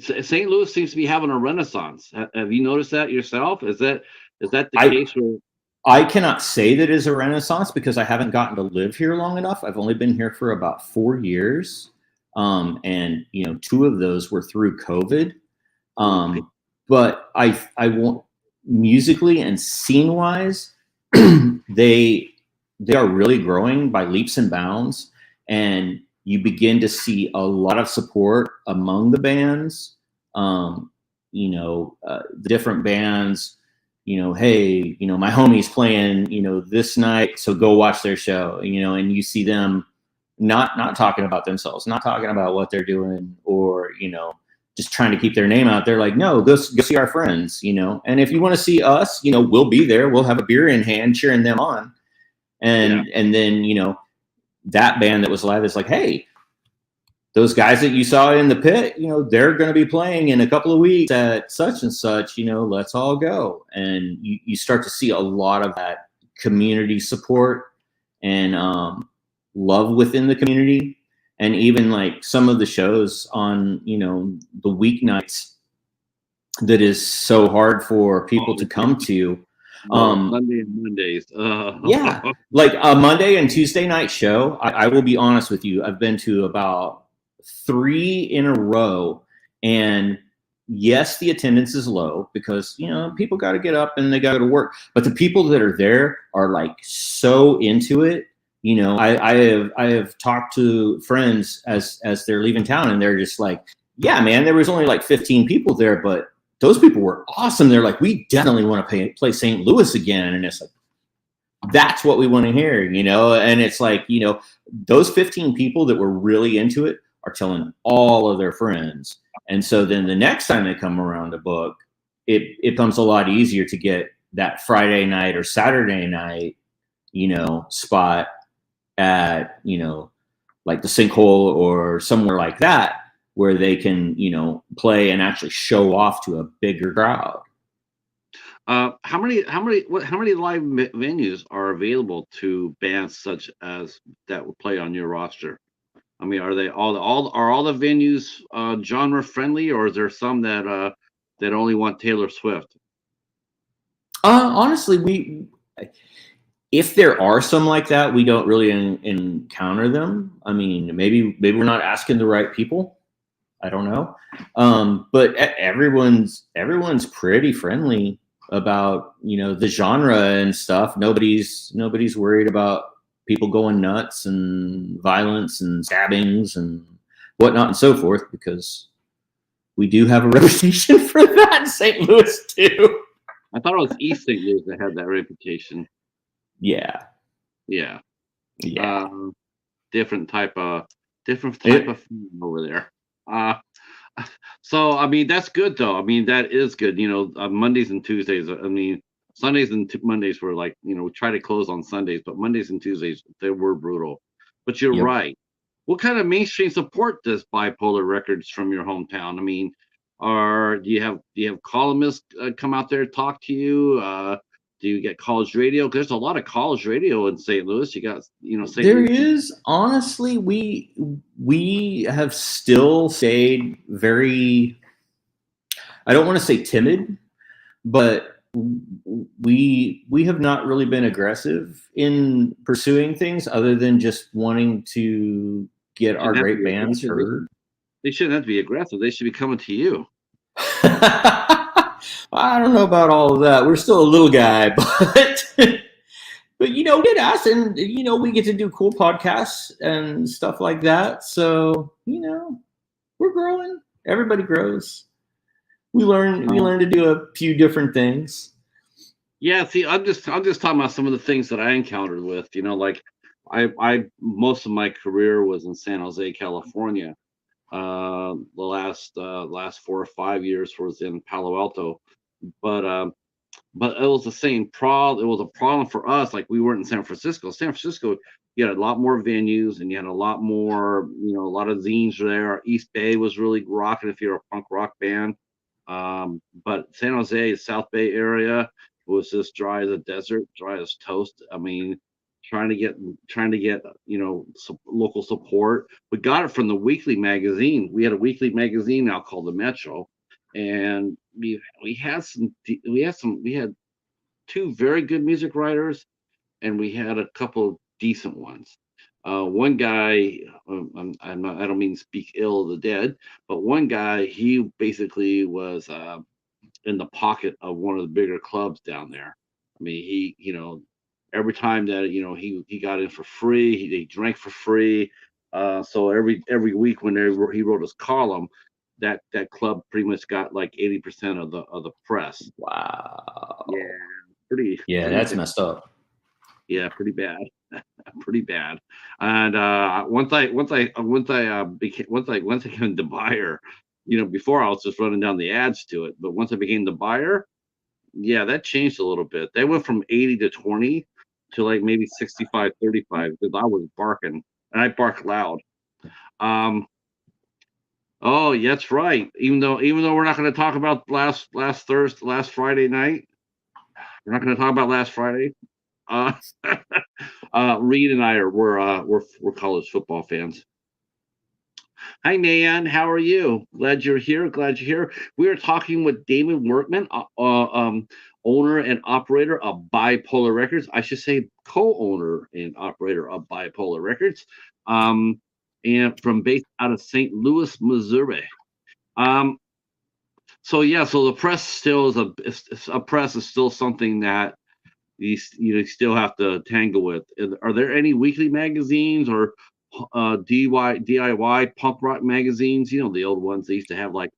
St. Louis seems to be having a renaissance. Have you noticed that yourself? Is that the case? I cannot say that is a renaissance because I haven't gotten to live here long enough. I've only been here for about 4 years. And 2 of those were through COVID. But I want, musically and scene wise, they are really growing by leaps and bounds, and you begin to see a lot of support among the bands. The different bands, hey, my homie's playing, this night, so go watch their show, and you see them not talking about themselves, not talking about what they're doing, or, just trying to keep their name out there. Like, no, go see our friends, and if you want to see us, we'll be there. We'll have a beer in hand cheering them on. And then, that band that was live is like, hey, those guys that you saw in the pit, they're going to be playing in a couple of weeks at such and such, let's all go. And you start to see a lot of that community support and love within the community. And even like some of the shows on, the weeknights that is so hard for people to come to. Monday and Mondays. Yeah, like a Monday and Tuesday night show. I will be honest with you. I've been to about 3 in a row, and yes, the attendance is low because people got to get up and they got to work. But the people that are there are like so into it. I have talked to friends as they're leaving town, and they're just like, yeah, man, there was only like 15 people there, but those people were awesome. They're like, we definitely want to play St. Louis again. And it's like, that's what we want to hear, and it's like, those 15 people that were really into it are telling all of their friends. And so then the next time they come around to book, it becomes a lot easier to get that Friday night or Saturday night, spot at, like the Sinkhole or somewhere like that, where they can, play and actually show off to a bigger crowd. How many live venues are available to bands such as that will play on your roster? I mean, are they all the venues genre friendly, or is there some that only want Taylor Swift? Honestly, if there are some like that, we don't really encounter them. I mean, maybe we're not asking the right people. I don't know. But everyone's pretty friendly about, the genre and stuff. Nobody's worried about people going nuts and violence and stabbings and whatnot and so forth, because we do have a reputation for that in St. Louis too. I thought it was East St. Louis that had that reputation. Yeah. Yeah. Yeah. Different type of It, over there. Uh, so I mean that's good though. I mean that is good. Mondays and Tuesdays. I mean Sundays and Mondays were like we try to close on Sundays, but Mondays and Tuesdays they were brutal. But you're yep. right. What kind of mainstream support does ByPolar Records from your hometown? I mean, do you have columnists come out there talk to you? Do you get college radio? 'Cause there's a lot of college radio in St. Louis. You got St. There Louis. is, honestly, we have still stayed very, I don't want to say timid, but we have not really been aggressive in pursuing things other than just wanting to get our Shouldn't have to great be bands aggressive. heard. They shouldn't have to be aggressive. They should be coming to you. I don't know about all of that. We're still a little guy, but but we get asked, and we get to do cool podcasts and stuff like that. So we're growing. Everybody grows. We learn to do a few different things. Yeah, see, I'm just talking about some of the things that I encountered with, like I most of my career was in San Jose, California. The last 4 or 5 years was in Palo Alto, but it was the same problem. It was a problem for us. Like we weren't in San Francisco. San Francisco, you had a lot more venues and you had a lot more, a lot of zines there. East Bay was really rocking if you're a punk rock band. But San Jose, South Bay area was just dry as a desert, dry as toast. I mean, trying to get local support. We got it from the weekly magazine. We had a weekly magazine now called the Metro, and we had two very good music writers, and we had a couple of decent ones. One guy, I don't mean to speak ill of the dead, but one guy, he basically was in the pocket of one of the bigger clubs down there. I mean, every time that he got in for free, he drank for free. So every week when he wrote his column, that club pretty much got like 80% of the press. Wow. Yeah, pretty Yeah, pretty that's bad. messed up. Yeah, pretty bad. Pretty bad. And once I became the buyer, before I was just running down the ads to it, but once I became the buyer, yeah, that changed a little bit. They went from 80 to 20 to like maybe 65-35 because I was barking and I bark loud. Um, oh, yeah, that's right. Even though we're not going to talk about last Friday night, we're not going to talk about last Friday. Uh, Reed and I we're college football fans. Hi, Nan. How are you? Glad you're here. Glad you're here. We are talking with Damon Workman, owner and operator of ByPolar Records. I should say co-owner and operator of ByPolar Records, and from based out of St. Louis, Missouri. Um, so yeah, so the press still a press is still something that you still have to tangle with. Are there any weekly magazines or DIY punk rock magazines? The old ones. They used to have like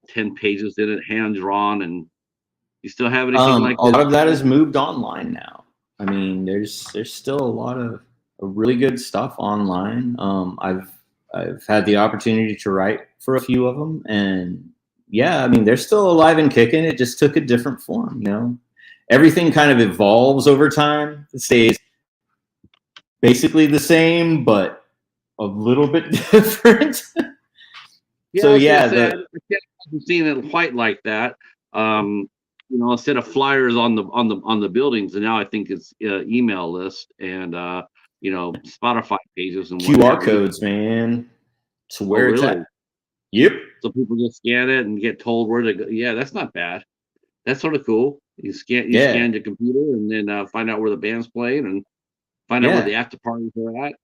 10 pages in it, hand drawn, and you still have anything like A that? lot of that has moved online now. I mean, there's still a lot of really good stuff online. I've had the opportunity to write for a few of them, and yeah, I mean, they're still alive and kicking. It just took a different form. Everything kind of evolves over time. It stays basically the same, but a little bit different. Yeah, I So was gonna yeah, say I haven't seen it quite like that. Um, instead of flyers on the buildings, and now I think it's email list and Spotify pages and what QR have you. codes, man. It's Oh, where it's really? at. Yep. So people just scan it and get told where to go. Yeah, that's not bad. That's sort of cool. You Yeah. scan your computer and then find out where the band's playing and find out where Yeah. the after parties are at.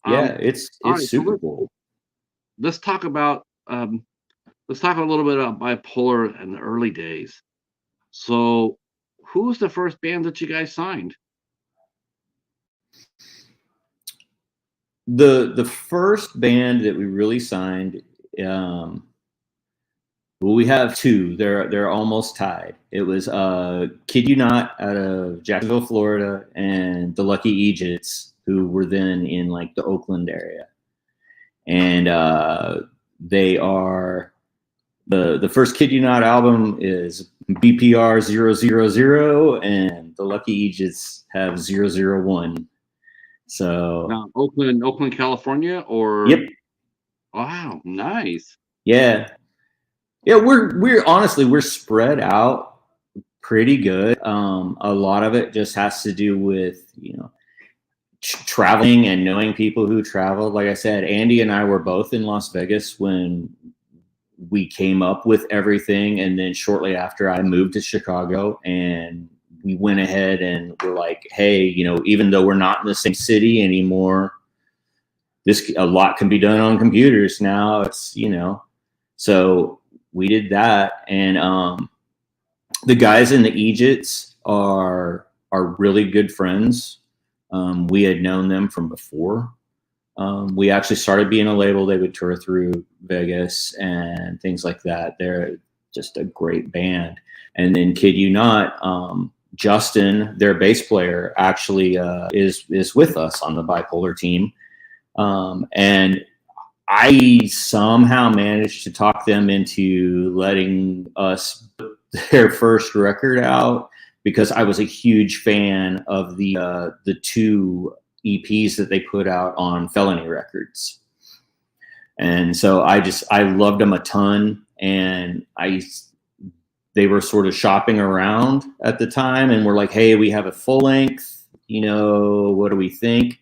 Yeah. All It's right, so super cool. let's talk about let's talk a little bit about ByPolar in the early days. So, who was the first band that you guys signed? The first band that we really signed, well, we have two. They're almost tied. It was Kid You Not out of Jacksonville, Florida, and the Lucky Egypts, who were then in like the Oakland area. And they are the first Kid You Not album is BPR 000, and the Lucky Egypts have 001. So Now, Oakland, California, or yep, wow, nice. yeah, yeah. We're honestly we're spread out pretty good. A lot of it just has to do with traveling and knowing people who traveled. Like I said, Andy and I were both in Las Vegas when we came up with everything, and then shortly after I moved to Chicago, and we went ahead and were like, hey, even though we're not in the same city anymore, a lot can be done on computers now. It's so we did that, and the guys in the Egypts are really good friends. We had known them from before. We actually started being a label. They would tour through Vegas and things like that. They're just a great band. And then Kid You Not, Justin, their bass player, actually is with us on the ByPolar team. And I somehow managed to talk them into letting us put their first record out, because I was a huge fan of the two EPs that they put out on Felony Records. And so I loved them a ton, and they were sort of shopping around at the time and were like, hey, we have a full length, what do we think?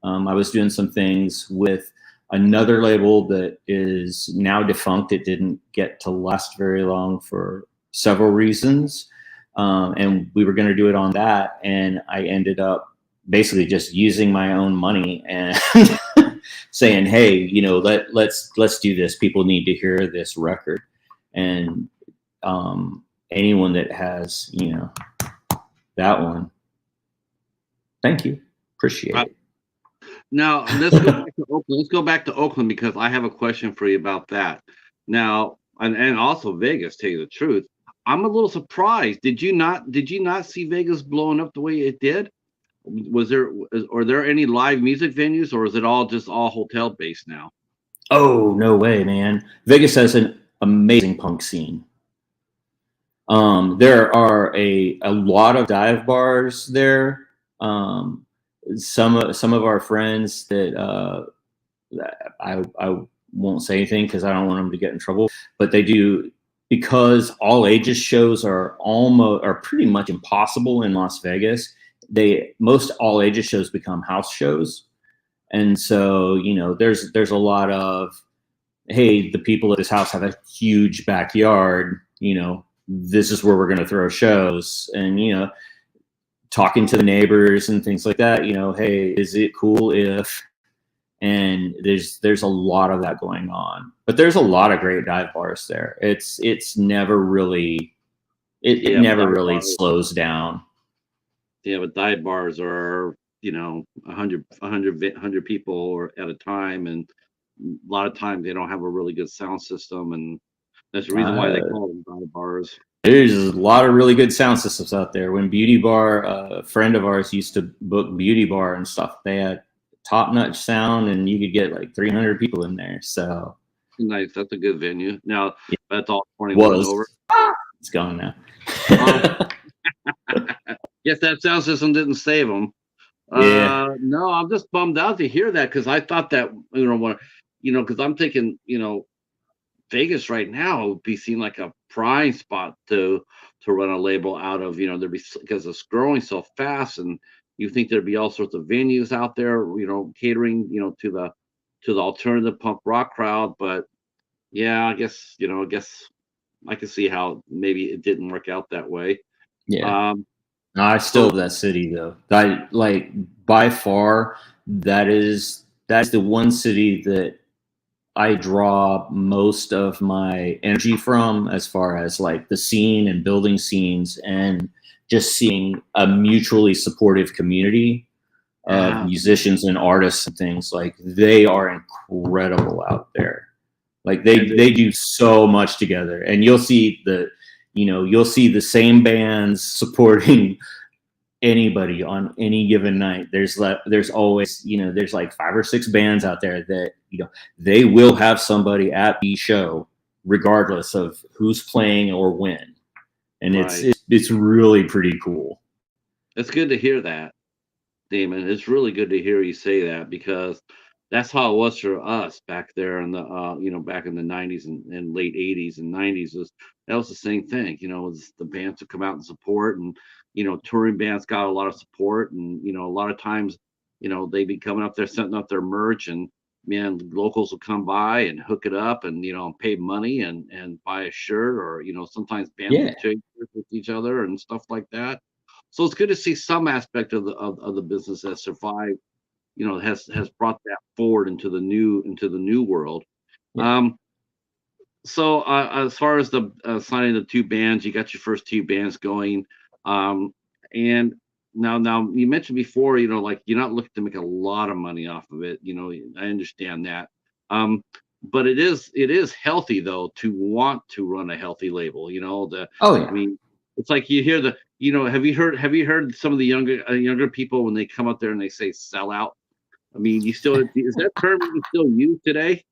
I was doing some things with another label that is now defunct. It didn't get to last very long for several reasons. And we were going to do it on that. And I ended up basically just using my own money and saying, hey, let's do this. People need to hear this record. And anyone that has, that one, thank you. Appreciate it. Now let's go back to Oakland. Let's go back to Oakland because I have a question for you about that. Now, and also Vegas. Tell you the truth, I'm a little surprised. Did you not see Vegas blowing up the way it did? Are there any live music venues, or is it all just all hotel based now? Oh, no way, man. Vegas has an amazing punk scene. There are a lot of dive bars there. Some of our friends that I won't say anything because I don't want them to get in trouble, but they do, because all ages shows are pretty much impossible in Las Vegas. Most all ages shows become house shows. And so, there's a lot of, hey, the people at this house have a huge backyard, this is where we're going to throw shows. And, talking to the neighbors and things like that, hey, is it cool if, and there's a lot of that going on. But there's a lot of great dive bars there. It's never really, it never really slows down. Yeah, but dive bars are, 100 people at a time, and a lot of times they don't have a really good sound system, and that's the reason why they call them dive bars. There's a lot of really good sound systems out there. When Beauty Bar, a friend of ours used to book Beauty Bar and stuff, they had top-notch sound, and you could get like 300 people in there. So nice. That's a good venue. Now, that's all 21 over. It's gone now. Yes, that sound system didn't save them. Yeah. No, I'm just bummed out to hear that, because I thought that, because I'm thinking, Vegas right now would be seen like a prime spot to run a label out of. There'd be, because it's growing so fast, and you think there'd be all sorts of venues out there, catering, to the alternative punk rock crowd. But yeah, I guess I can see how maybe it didn't work out that way. Yeah. Um, No, I still so love that city though. I like by far that's the one city that I draw most of my energy from, as far as like the scene and building scenes and just seeing a mutually supportive community of yeah, musicians and artists and things. Like they are incredible out there. Like and they do so much together, and you'll see the same bands supporting anybody on any given night. There's always, there's like 5 or 6 bands out there that, they will have somebody at the show regardless of who's playing or when. And right. it's really pretty cool. It's good to hear that, Damon. It's really good to hear you say that, because that's how it was for us back there in back in the 90s and late 80s and 90s. That was the same thing. Was the bands would come out and support, and touring bands got a lot of support, and a lot of times, they'd be coming up there setting up their merch, and man, locals will come by and hook it up, and pay money and buy a shirt, or sometimes bands Yeah. would trade shirts with each other and stuff like that. So it's good to see some aspect of the business that survived, has brought that forward into the new world. Yeah. Um, so as far as the signing the 2 bands, you got your first 2 bands going, and now you mentioned before, like you're not looking to make a lot of money off of it. I understand that, um, but it is healthy though to want to run a healthy label. Oh I yeah. mean, it's like you hear have you heard some of the younger people when they come up there and they say sell out? I mean, is that term you still use today?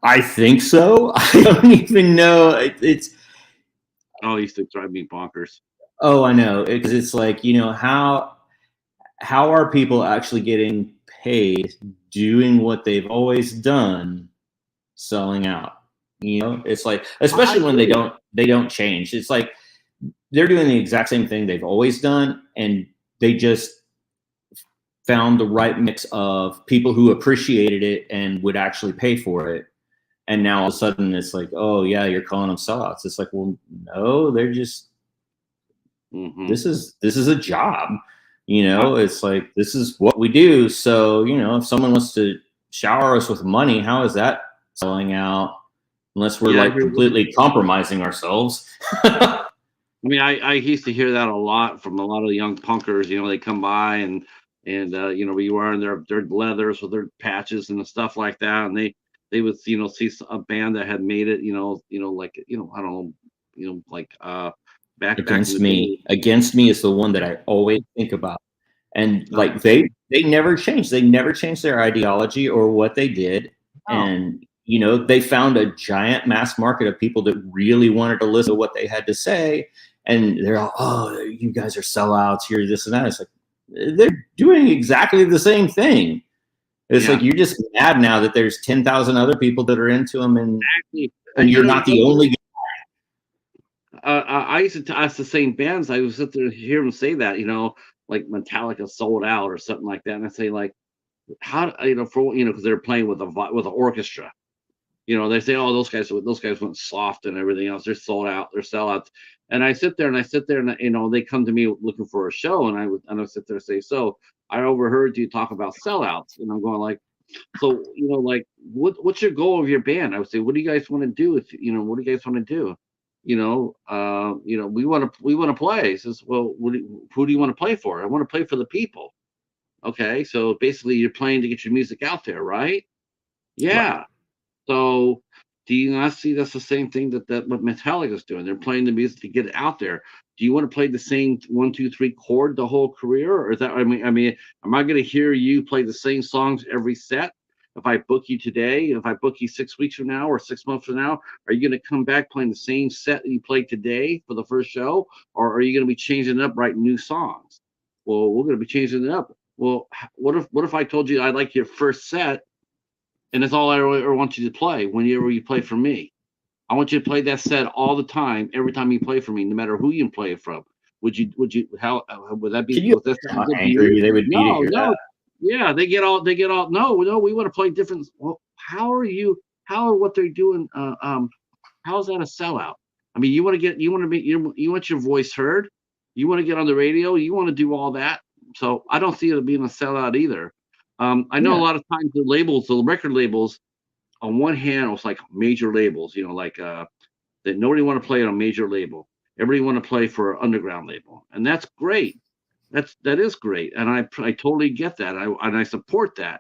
I think so. I don't even know. It's Oh, it used to drive me bonkers. Oh, I know. Because it's like, how are people actually getting paid doing what they've always done, selling out? It's like, I especially when they agree. don't change. It's like they're doing the exact same thing they've always done, and they just found the right mix of people who appreciated it and would actually pay for it. And now all of a sudden it's like, oh yeah, you're calling them sellouts. It's like, well, no, they're just Hmm. this is a job. I, It's like, this is what we do. So, if someone wants to shower us with money, how is that selling out? Unless we're yeah, I like hear. completely compromising ourselves. I mean, I used to hear that a lot from a lot of the young punkers. They come by and be wearing their leathers with their patches and stuff like that, and they would see a band that had made it. Like I don't know, like back in the day. Against me is the one that I always think about. And Uh, like they never changed. They never changed their ideology or what they did. oh, And they found a giant mass market of people that really wanted to listen to what they had to say. And they're all, oh, you guys are sellouts, you're this and that. It's like, they're doing exactly the same thing. It's like yeah. you're just mad now that there's 10,000 other people that are into them, and Actually, you're not the only. I used to ask the same bands. I would sit there and hear them say that, like Metallica sold out or something like that, and I say like, how for because they're playing with with an orchestra. They say, oh, those guys went soft and everything else. They're sold out. They're sellouts. And I sit there and they come to me looking for a show, and I sit there and say, so I overheard you talk about sellouts, and I'm going like, so like what's your goal of your band? I would say, what do you guys want to do? If what do you guys want to do? We want to play. He says, well, who do you want to play for? I want to play for the people. Okay, so basically you're playing to get your music out there, right? Right. Yeah. So, do you not see that's the same thing that what Metallica's doing? They're playing the music to get it out there. Do you want to play the same 1, 2, 3 chord the whole career, or is that? I mean, am I going to hear you play the same songs every set? If I book you today, if I book you 6 weeks from now or 6 months from now, are you going to come back playing the same set that you played today for the first show, or are you going to be changing it up, writing new songs? Well, we're going to be changing it up. Well, what if I told you I like your first set, And that's all I ever want you to play whenever you play for me. I want you to play that set all the time, every time you play for me, no matter who you play it from. How would that be? Can you Was that imagine sound how good to you? angry they would be to No, hear no. that? Yeah, they get all, no, we want to play different. Well, how are what they're doing, how is that a sellout? I mean, you want to be, you want your voice heard, you want to get on the radio, you want to do all that. So I don't see it being a sellout either. I know a Yeah. lot of times the record labels, on one hand, it was like major labels, like that nobody want to play on a major label. Everybody want to play for an underground label, and that's great. That is great, and I totally get that. I support that.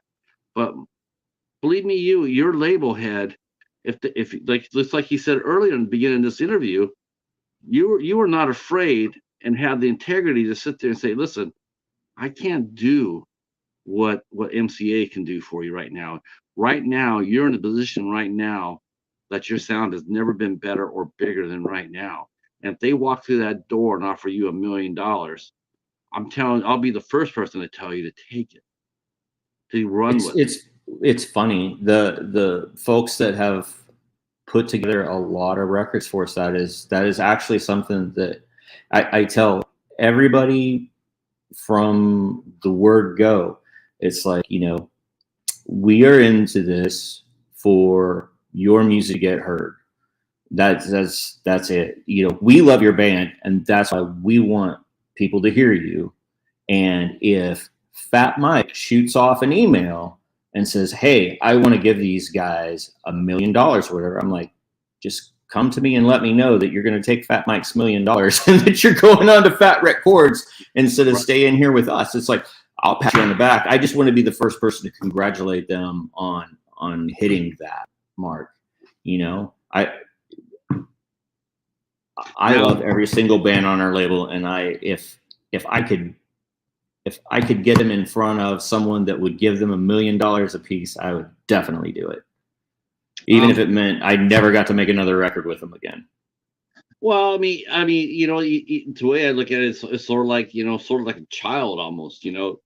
But believe me, your label head, if like just like he said earlier in the beginning of this interview, you were not afraid and had the integrity to sit there and say, listen, I can't do what MCA can do for you right now. Right now, you're in a position right now that your sound has never been better or bigger than right now. And if they walk through that door and offer you $1 million, I'll be the first person to tell you to take it, to run It's with it. it's it's funny. The folks that have put together a lot of records for us, that is actually something that I tell everybody from the word go. It's like, we are into this for your music to get heard. That's it. We love your band, and that's why we want people to hear you. And if Fat Mike shoots off an email and says, "Hey, I want to give these guys $1 million or whatever," I'm like, just come to me and let me know that you're going to take Fat Mike's $1 million and that you're going on to Fat Records instead of staying here with us. It's like, I'll pat you on the back. I just want to be the first person to congratulate them on hitting that mark. I love every single band on our label, and if I could get them in front of someone that would give them $1 million a piece, I would definitely do it. Even if it meant I never got to make another record with them again. Well, the way I look at it, it's sort of like, sort of like a child almost. You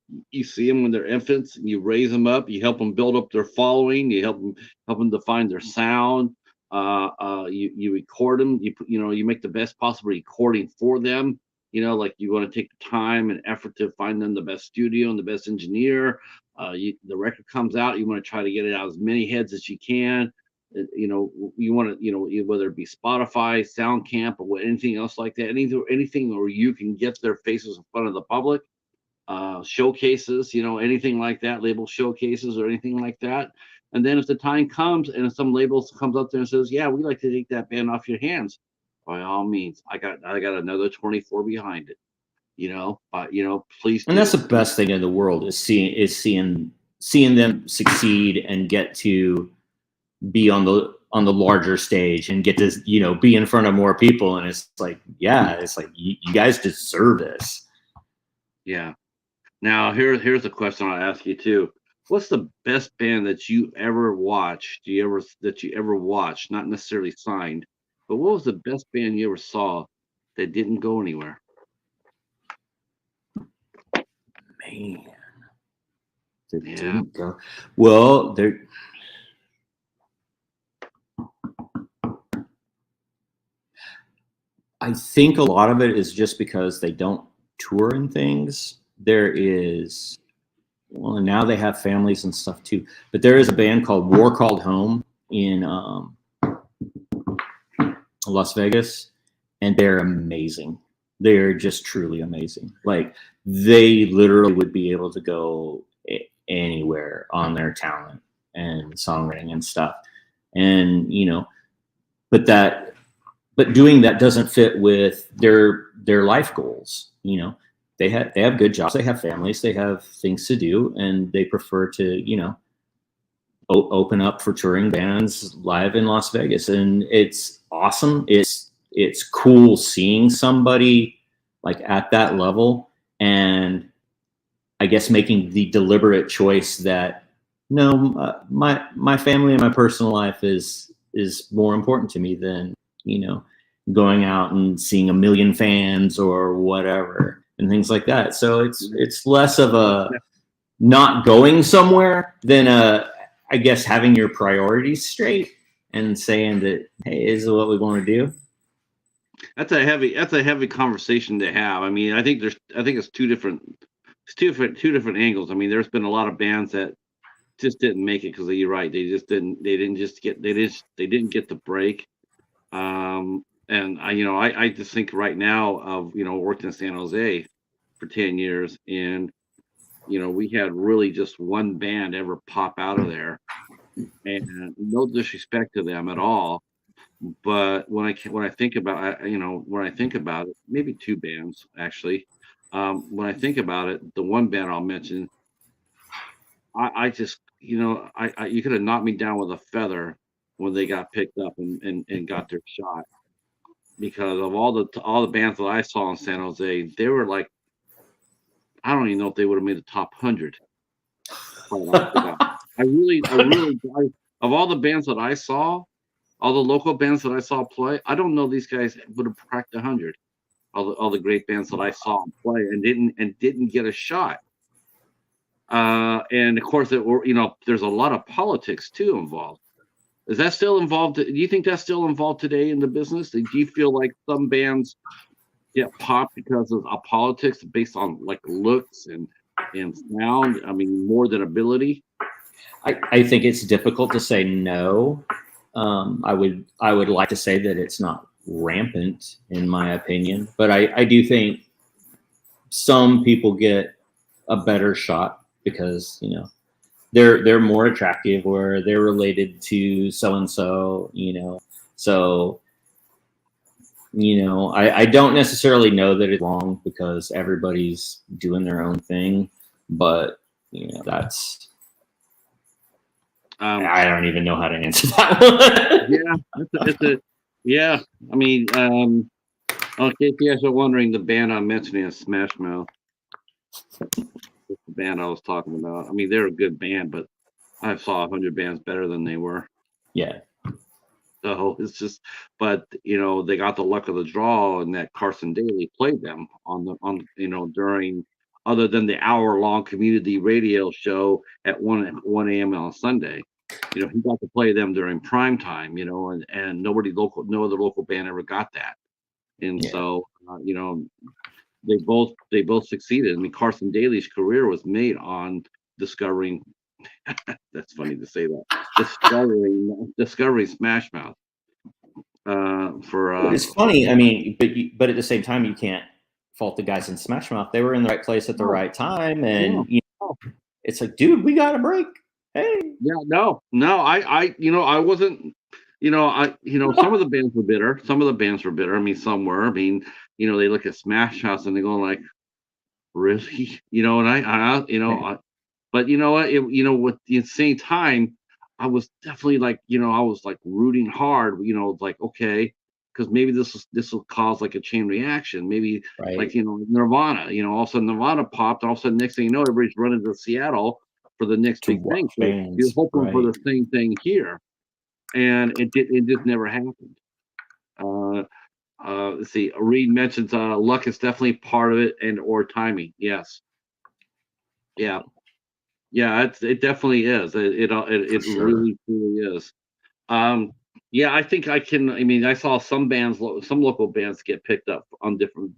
see them when they're infants, and you raise them up, you help them build up their following, you help them define their sound. You record them, you make the best possible recording for them. Like you want to take the time and effort to find them the best studio and the best engineer. The record comes out, you want to try to get it out as many heads as you can. You want to, whether it be Spotify, SoundCamp, or anything else like that, anything where you can get their faces in front of the public, showcases, anything like that, label showcases or anything like that. And then if the time comes and if some labels comes up there and says, yeah, we'd like to take that band off your hands, by all means, I got another 24 behind it. Please do. And that's the best thing in the world is seeing them succeed and get to be on the larger stage and get to be in front of more people. And it's like, you guys deserve this. Yeah. Now here's a question I'll ask you too. What's the best band that you ever watched? That you ever watched, not necessarily signed, but what was the best band you ever saw that didn't go anywhere? Man, that didn't go well. I think a lot of it is just because they don't tour and things. Well, now they have families and stuff too. But there is a band called War Called Home in Las Vegas, and they're amazing. They're just truly amazing. Like, they literally would be able to go anywhere on their talent and songwriting and stuff. And, but doing that doesn't fit with their life goals. They have good jobs, they have families, they have things to do, and they prefer to, open up for touring bands live in Las Vegas. And it's awesome. It's cool seeing somebody like at that level, and I guess making the deliberate choice that no, my family and my personal life is more important to me than going out and seeing 1 million fans or whatever and things like that. So it's less of a not going somewhere than I guess having your priorities straight and saying that, hey, this is what we want to do. That's a heavy conversation to have. I mean, I think it's two different angles. I mean, there's been a lot of bands that just didn't make it because you're right. They didn't get the break. And I just think right now of, worked in San Jose for 10 years, and we had really just one band ever pop out of there, and no disrespect to them at all. But when I think about when I think about it, maybe two bands actually. When I think about it, the one band I'll mention, I just you could have knocked me down with a feather when they got picked up and got their shot, because of all the bands that I saw in San Jose, they were like, I don't even know if they would have made the top 100. Quite honest with God. Of all the bands that I saw, all the local bands that I saw play, I don't know these guys would have cracked 100. All the great bands that I saw play and didn't get a shot. And of course, there's a lot of politics too involved. Is that still involved? Do you think that's still involved today in the business? Do you feel like some bands get popped because of politics based on like looks and sound? I mean, more than ability. I think it's difficult to say no. I would like to say that it's not rampant in my opinion, but I do think some people get a better shot because they're more attractive or they're related to so and so, so I don't necessarily know that it's wrong because everybody's doing their own thing, but that's I don't even know how to answer that one. Yeah. I mean, okay, if you guys are wondering, the band I'm mentioning is Smash Mouth. That's the band I was talking about. I mean, they're a good band, but I saw 100 bands better than they were. Yeah. So it's just, but they got the luck of the draw, and that Carson Daly played them during, other than the hour-long community radio show at 1 a.m. on Sunday. He got to play them during prime time, and no other local band ever got that. And so, they both succeeded. I mean, Carson Daly's career was made on discovering. That's funny to say that. Discovering Smash Mouth. It's funny. I mean, but at the same time, you can't fault the guys in Smash Mouth. They were in the right place at the right time, and it's like, dude, we got a break. Hey. Yeah, no, I wasn't. Some of the bands were bitter. Some of the bands were bitter. I mean, some were. I mean, they look at Smash Mouth and they go like, really, and but you know what? With the same time, I was definitely like, I was like rooting hard, like, okay, because maybe this will cause like a chain reaction. Maybe like Nirvana, all of a sudden Nirvana popped, all of a sudden next thing you know, everybody's running to Seattle for the next big thing. So you're hoping for the same thing here, and it just never happened. Let's see. Reed mentions luck is definitely part of it, or timing. Yes. Yeah. It definitely is. It really truly is. Yeah, I think I can. I mean, I saw some local bands get picked up on different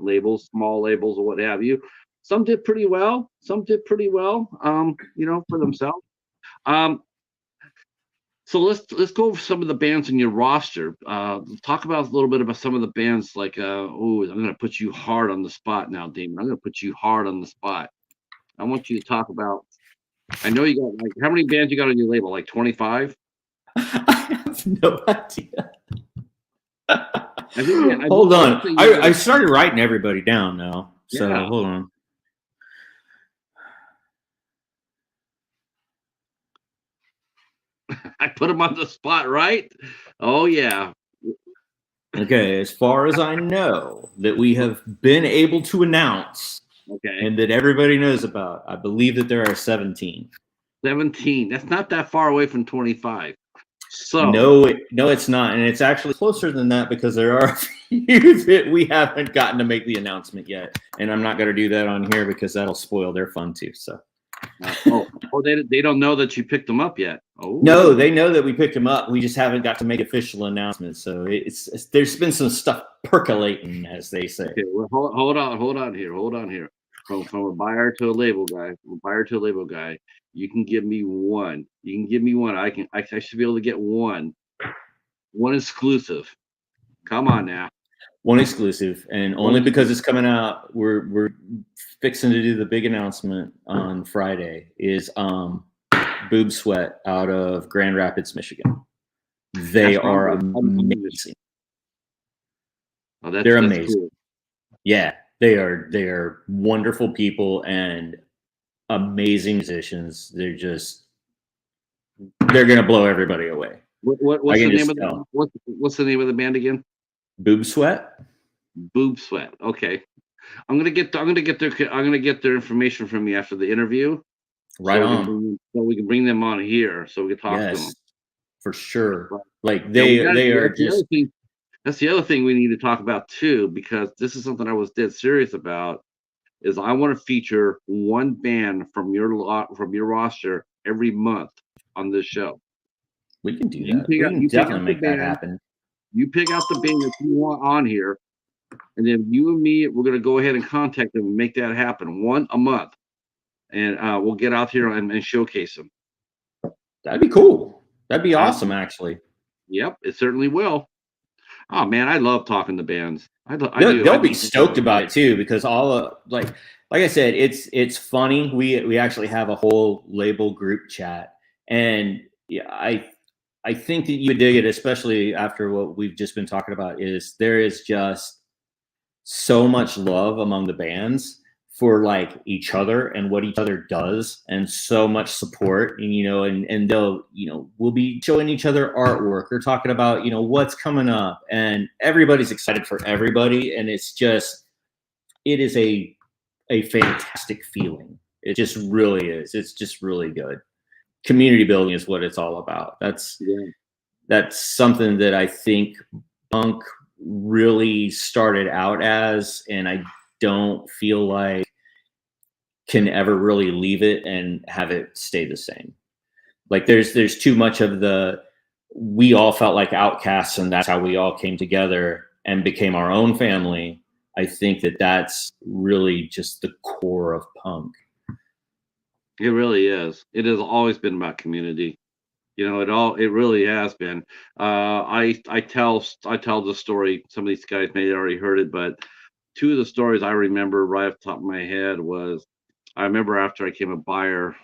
labels, small labels or what have you. Some did pretty well. For themselves. So let's go over some of the bands in your roster. Talk about a little bit about some of the bands. Like, I'm going to put you hard on the spot now, Damon. I'm going to put you hard on the spot. I want you to talk about. I know you got how many bands you got on your label? Like 25? I have no idea. Hold on. I started writing everybody down now. So hold on. I put him on the spot, right? Oh, yeah. Okay, as far as I know, that we have been able to announce, and that everybody knows about, I believe that there are 17. 17. That's not that far away from 25. So no, it's not, and it's actually closer than that because there are a few that we haven't gotten to make the announcement yet, and I'm not going to do that on here because that'll spoil their fun too. So They don't know that you picked them up yet. Oh, No, they know that we picked him up. We just haven't got to make official announcements. So it's there's been some stuff percolating, as they say. okay. Well, hold on here. From a buyer to a label guy, you can give me one. I should be able to get one exclusive. Come on now. One exclusive, and only because it's coming out. We're fixing to do the big announcement on Friday. Is Boob Sweat out of Grand Rapids, Michigan. They are amazing. Oh, they're amazing. Cool. Yeah, they are wonderful people and amazing musicians. They're gonna blow everybody away. What's the name of what's the name of the band again? Boob Sweat. Boob Sweat. Okay, I'm gonna get their information from you after the interview. Right on. So we can bring them on here so we can talk to them. For sure. Like they are just. That's the other thing we need to talk about too, because this is something I was dead serious about. Is I want to feature one band from your roster every month on this show. We can do that. We can definitely make that happen. You pick out the band that you want on here, and then you and me, we're going to go ahead and contact them and make that happen. One a month, and we'll get out here and showcase them. That'd be cool. That'd be awesome, actually. Yep, it certainly will. Oh man, I love talking to bands. They'll be stoked about it too, because like I said, it's funny. We actually have a whole label group chat, and yeah, I think that you would dig it, especially after what we've just been talking about. There is just so much love among the bands for like each other and what each other does, and so much support. And and they'll we'll be showing each other artwork or talking about what's coming up, and everybody's excited for everybody, and it is a fantastic feeling. It just really is. It's just really good. Community building is what it's all about. That's something that I think punk really started out as, and I don't feel like can ever really leave it and have it stay the same. Like there's too much of we all felt like outcasts, and that's how we all came together and became our own family. I think that's really just the core of punk. It really is. It has always been about community. It really has been. I tell the story. Some of these guys may have already heard it, but two of the stories I remember right off the top of my head was, I remember after I became a buyer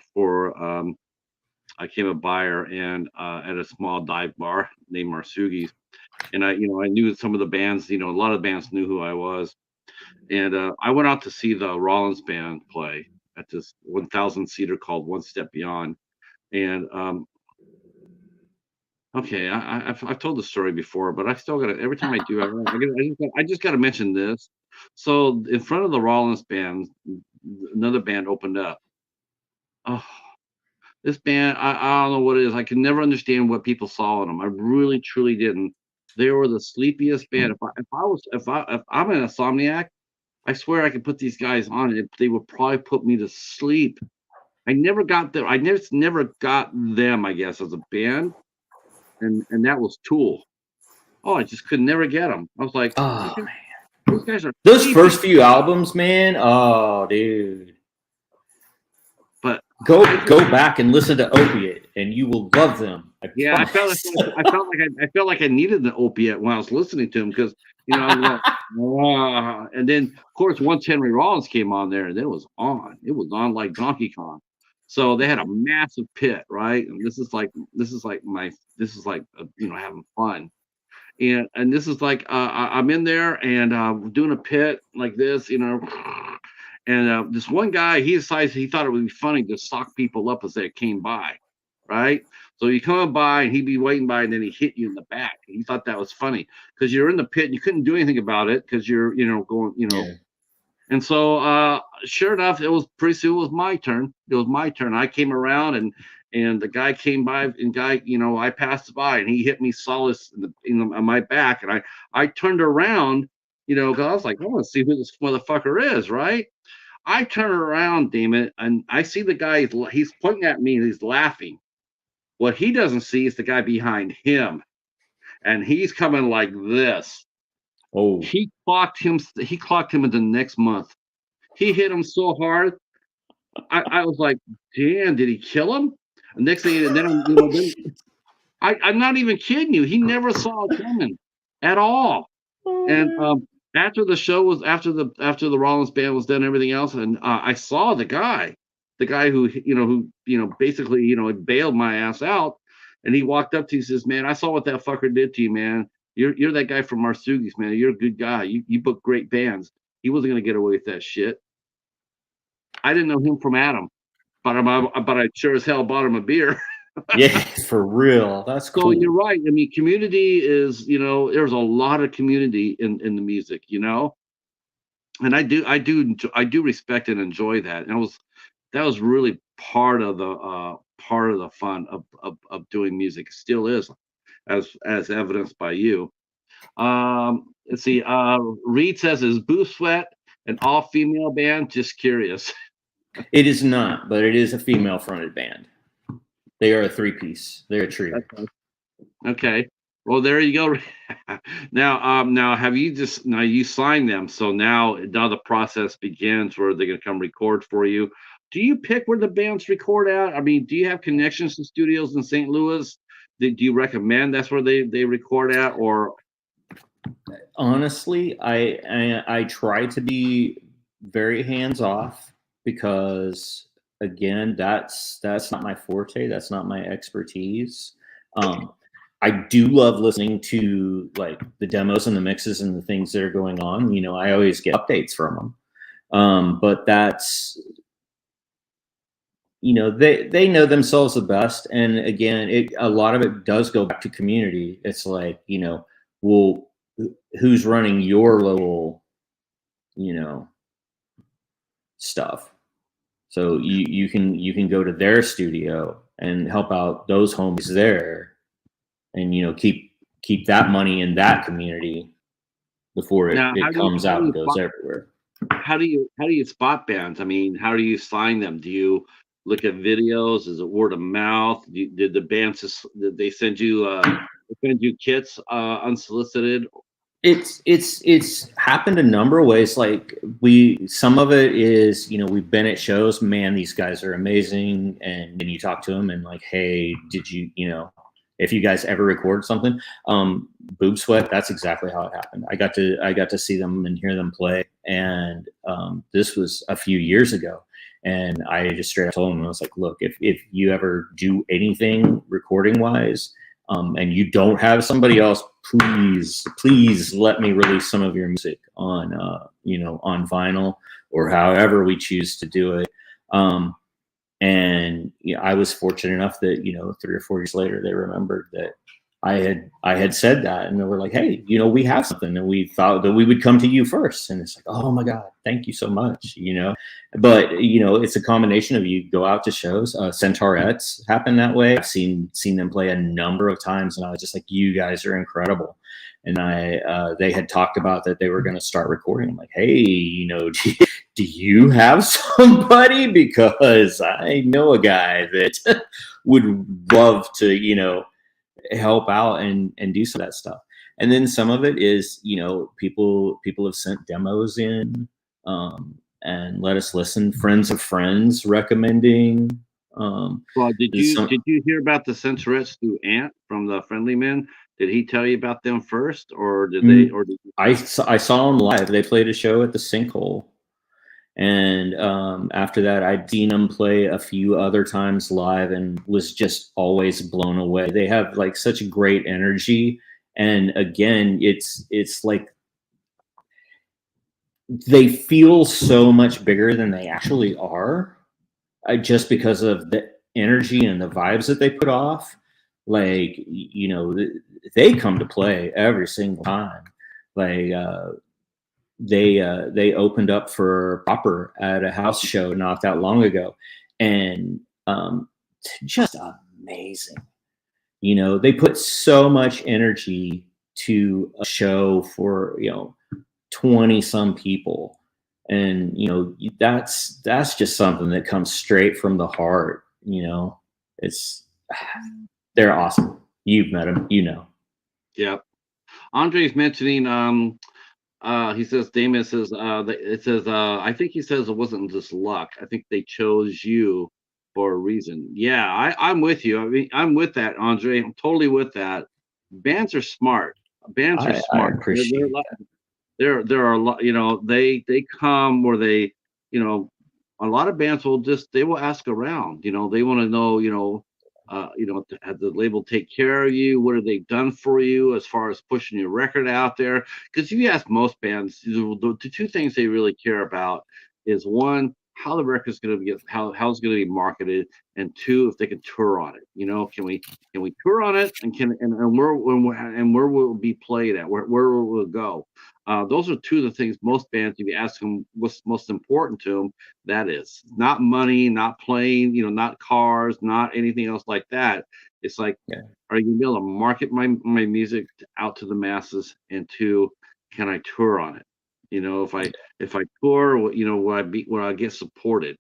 and at a small dive bar named Marsugi's, and I knew some of the bands. A lot of bands knew who I was, and I went out to see the Rollins band play at this 1,000 seater called One Step Beyond, and okay, I've told the story before, but I still got to, every time I do, I just got to mention this. So in front of the Rollins band, another band opened up. Oh, this band, I don't know what it is. I could never understand what people saw in them. I really, truly didn't. They were the sleepiest band. If I'm an insomniac, I swear I could put these guys on it. They would probably put me to sleep. I never got them. I never got them, I guess, as a band. And that was Tool. Oh, I just could never get them. I was like, oh man, those guys are those sleepy. First few albums, man. Oh, dude. But go back and listen to Opiate, and you will love them. I felt like I needed the opiate when I was listening to them, because I was like, and then of course once Henry Rollins came on there, and then it was on like Donkey Kong. So they had a massive pit, right? And this is like having fun, and this is like I'm in there and doing a pit like this, and this one guy, he decided he thought it would be funny to sock people up as they came by, right? So you come by and he'd be waiting by, and then he hit you in the back. He thought that was funny because you're in the pit and you couldn't do anything about it because you're going. Yeah. And so sure enough, it was pretty soon. It was my turn. I came around and the guy came by, and I passed by and he hit me solid on my back, and I turned around, because I was like, I want to see who this motherfucker is, right? I turn around, Damon, and I see the guy. He's pointing at me and he's laughing. What he doesn't see is the guy behind him, and he's coming like this. Oh, He clocked him. He clocked him in the next month. He hit him so hard. I was like, damn, did he kill him? And next thing, and then then I'm not even kidding you. He never saw it coming at all. And after the show was after the Rollins band was done, and everything else, and I saw the guy who basically bailed my ass out, and he walked up to me and says, "Man, I saw what that fucker did to you, man. You're that guy from Marsugis, man. You're a good guy. You book great bands. He wasn't gonna get away with that shit." I didn't know him from Adam, but I sure as hell bought him a beer. yeah, for real. That's So cool. you're right. I mean, community is, there's a lot of community in the music, and I do respect and enjoy that. And that was really part of the fun of doing music. It still is, as evidenced by you. Let's see. Reed says, "Is Boo Sweat an all female band?" Just curious. It is not, but it is a female fronted band. They are a 3-piece. They're a trio. Okay. Well, there you go. Now have you you signed them? So now the process begins where they're going to come record for you. Do you pick where the bands record at? I mean, do you have connections to studios in St. Louis? Do you recommend that's where they record at? Or Honestly, I try to be very hands off because again, that's not my forte. That's not my expertise. I do love listening to like the demos and the mixes and the things that are going on. I always get updates from them. But that's they know themselves the best. And again, a lot of it does go back to community. It's like, well, who's running your local, stuff. So you can go to their studio and help out those homies there, and keep that money in that community before now, it comes out and goes everywhere. how do you spot bands? I mean, how do you sign them? Do you look at videos? Is it word of mouth? Did the bands did they send you kits unsolicited? It's happened a number of ways. Like some of it is, we've been at shows, man, these guys are amazing. And then you talk to them and like, hey, did you, if you guys ever record something, Boob Sweat, that's exactly how it happened. I got to see them and hear them play. And this was a few years ago. And I just straight up told them, I was like, look, if you ever do anything recording wise, and you don't have somebody else, please let me release some of your music on on vinyl or however we choose to do it. And I was fortunate enough that 3 or 4 years later they remembered that I had said that, and they were like, hey, we have something, and we thought that we would come to you first. And it's like, oh my God, thank you so much. But it's a combination of, you go out to shows. Centaurettes happen that way. I've seen them play a number of times, and I was just like, you guys are incredible. And they had talked about that they were going to start recording. I'm like, hey, do you have somebody? Because I know a guy that would love to, help out and do some of that stuff. And then some of it is, people have sent demos in and let us listen. Friends of friends recommending. Well, did you hear about the Centaurettes through Ant from the Friendly Men? Did he tell you about them first, or did they? Or did I saw them live. They played a show at the Sinkhole. And after that, I'd seen them play a few other times live and was just always blown away. They have like such a great energy. And again, it's like they feel so much bigger than they actually are, just because of the energy and the vibes that they put off. Like, they come to play every single time. Like, they opened up for Popper at a house show not that long ago, and just amazing. They put so much energy to a show for 20 some people, And that's just something that comes straight from the heart. It's they're awesome. You've met them, Yeah. Andre's mentioning he says Damon says it says I think he says it wasn't just luck. I think they chose you for a reason. Yeah, I'm with you. I mean, I'm with that, Andre. I'm totally with that. Bands are smart. Bands are I smart. appreciate There are a lot, they come where they, you know, a lot of bands will they will ask around, they want to know, have the label take care of you? What have they done for you as far as pushing your record out there? Because if you ask most bands, the two things they really care about is one, how the record's going to be, how it's going to be marketed, and two, if they can tour on it. Can we tour on it, and where will it be played at? Where will it go? Those are two of the things most bands, if you ask them what's most important to them, that is not money, not playing, not cars, not anything else like that. It's like, Yeah. are you gonna be able to market my music out to the masses? And two, can I tour on it? If I tour, will I get supported?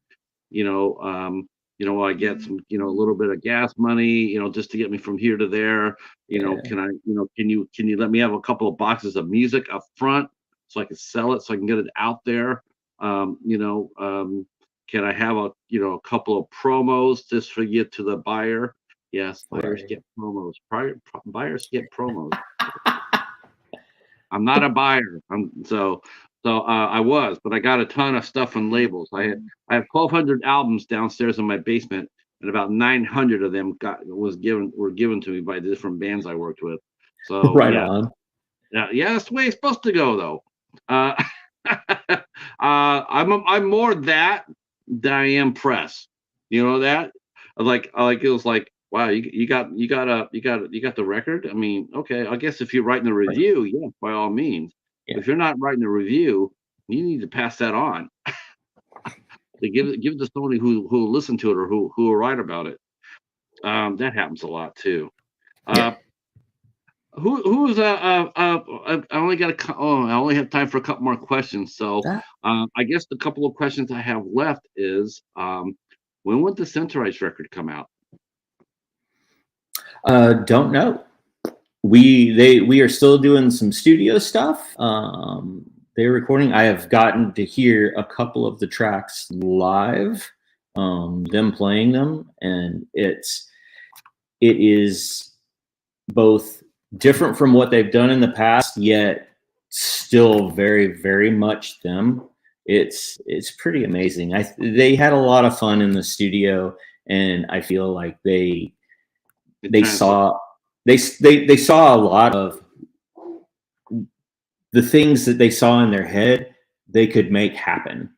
Will I get some, a little bit of gas money, just to get me from here to there? Can I, can you let me have a couple of boxes of music up front so I can sell it, so I can get it out there? Can I have a couple of promos just for get to the buyer? Yes, buyers get promos. Buyers get promos. I'm not a buyer. I was, but I got a ton of stuff on labels. I have 1,200 albums downstairs in my basement, and about 900 of them were given to me by the different bands I worked with. So right yeah, on. yeah, that's the way it's supposed to go, though. I'm more that than I am press. You know that? It was like, wow, you got the record. I mean, okay, I guess if you're writing a review, yeah, by all means. Yeah. If you're not writing a review, you need to pass that on. To give it to somebody who will listen to it, or who will write about it. That happens a lot too. Who's I only I only have time for a couple more questions. So I guess the couple of questions I have left is when would the Centerites record come out? Don't know. We are still doing some studio stuff. They're recording. I have gotten to hear a couple of the tracks live, them playing them, and it is both different from what they've done in the past, yet still very, very much them. It's pretty amazing. They had a lot of fun in the studio, and I feel like they saw a lot of the things that they saw in their head they could make happen,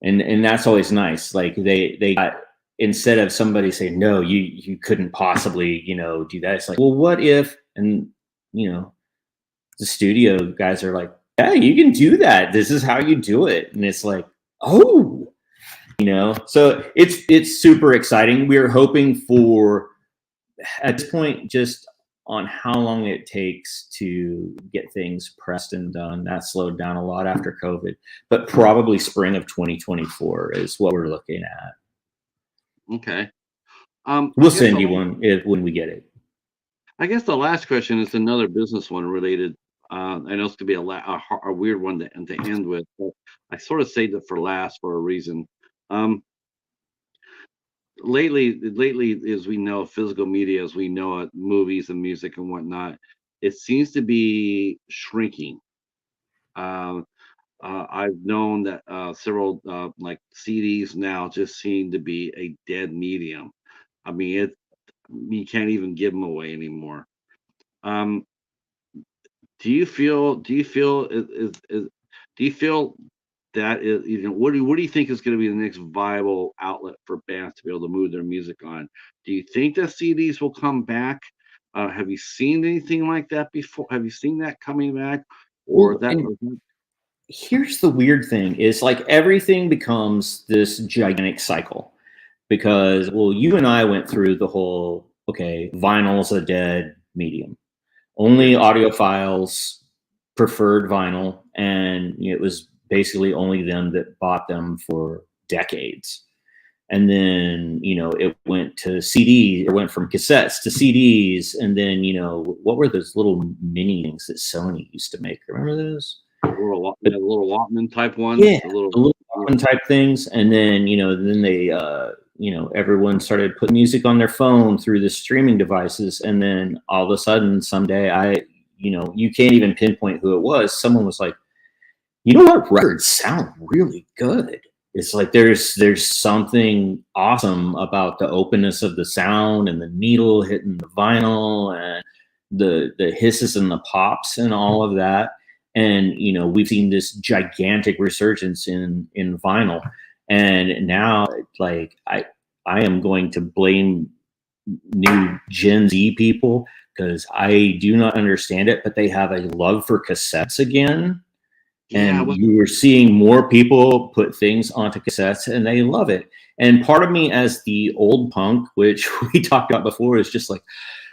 and that's always nice. Like they got, instead of somebody saying no, you couldn't possibly do that, it's like, well, what if? And the studio guys are like, yeah, you can do that, this is how you do it. And it's like, oh, so it's super exciting. We're hoping for, at this point, just on how long it takes to get things pressed and done, that slowed down a lot after COVID, but probably spring of 2024 is what we're looking at. Okay. We'll send you one when we get it. I guess the last question is another business one related. I know it's going to be a weird one to end with, but I sort of saved it for last for a reason. Lately, as we know, physical media, as we know it, movies and music and whatnot, it seems to be shrinking. I've known that several like CDs now just seem to be a dead medium. I mean, you can't even give them away anymore. Do you feel that is, what do you think is going to be the next viable outlet for bands to be able to move their music on? Do you think that CDs will come back? Have you seen anything like that before? Have you seen that coming back? Or here's the weird thing is, like, everything becomes this gigantic cycle, because, well, you and I went through the whole, okay, vinyl's a dead medium. Only audiophiles preferred vinyl, and it was basically only them that bought them for decades. And then, you know, it went to CDs. It went from cassettes to CDs. And then, you know, what were those little mini things that Sony used to make? Remember those? The little Walkman type ones. Yeah, the little Walkman type things. And then, you know, then they, you know, everyone started putting music on their phone through the streaming devices. And then all of a sudden, someday, you know, you can't even pinpoint who it was. Someone was like, you know what, records sound really good. It's like there's something awesome about the openness of the sound and the needle hitting the vinyl and the hisses and the pops and all of that. And you know, we've seen this gigantic resurgence in vinyl, and now like I am going to blame new Gen Z people because I do not understand it, but they have a love for cassettes again. And you were seeing more people put things onto cassettes and they love it. And part of me as the old punk, which we talked about before, is just like,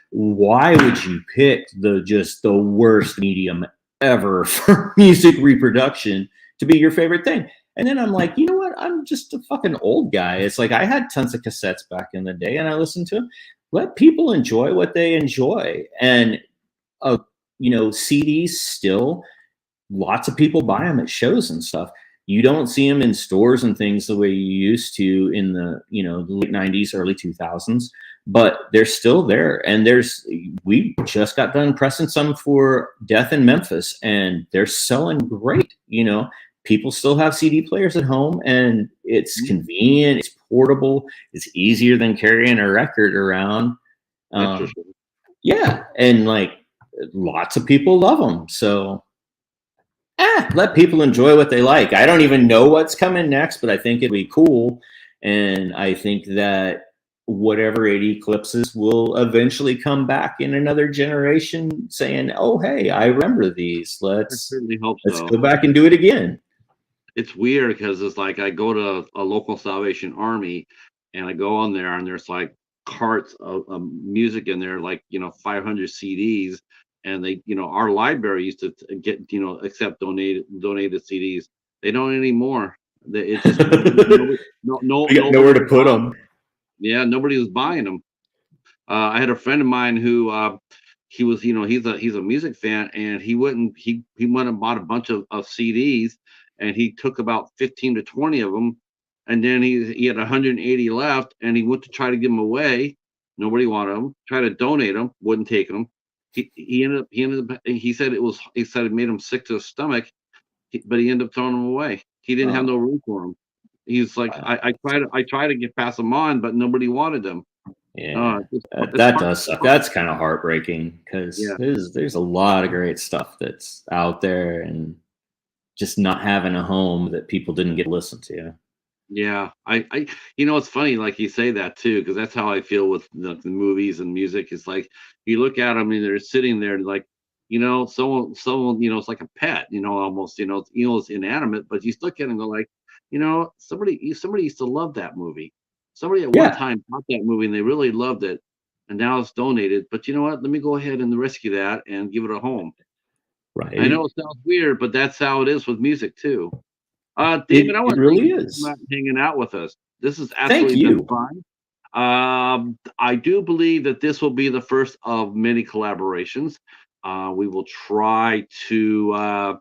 why would you pick the worst medium ever for music reproduction to be your favorite thing? And then I'm like, you know what? I'm just a fucking old guy. It's like I had tons of cassettes back in the day and I listened to them. Let people enjoy what they enjoy. And, you know, CDs still, lots of people buy them at shows and stuff. You don't see them in stores and things the way you used to in the, you know, the late 90s, early 2000s, but they're still there. And we just got done pressing some for Death in Memphis and they're selling great. You know, people still have CD players at home and it's convenient, it's portable, it's easier than carrying a record around. Yeah. And like lots of people love them. So let people enjoy what they like. I don't even know what's coming next, but I think it'll be cool. And I think that whatever it eclipses will eventually come back in another generation saying, oh, hey, I remember these. Let's go back and do it again. It's weird because it's like I go to a local Salvation Army and I go on there and there's like carts of music in there, like, you know, 500 CDs. And they, you know, our library used to get, you know, accept donated CDs. They don't anymore. It's just nowhere to put them. Yeah, nobody was buying them. I had a friend of mine who he was, you know, he's a music fan, and he went and bought a bunch of CDs, and he took about 15 to 20 of them, and then he had 180 left, and he went to try to give them away. Nobody wanted them. Tried to donate them, wouldn't take them. He ended up he said it made him sick to his stomach, but he ended up throwing them away. He didn't have no room for them. He's like, I try to get past them on, but nobody wanted them. Yeah, that does suck. That's kind of heartbreaking because there's a lot of great stuff that's out there, and just not having a home that people didn't get to listen to. Yeah, I you know, it's funny, like you say that too, because that's how I feel with the movies and music. It's like you look at them and they're sitting there, and like, you know, someone, you know, it's like a pet, you know, almost, you know, it's inanimate, but you look at them and go like, you know, somebody used to love that movie. Somebody at one time bought that movie and they really loved it, and now it's donated. But you know what? Let me go ahead and rescue that and give it a home. Right. I know it sounds weird, but that's how it is with music too. David, I want to really thank you for hanging out with us. This is absolutely been fun. I do believe that this will be the first of many collaborations. We will try to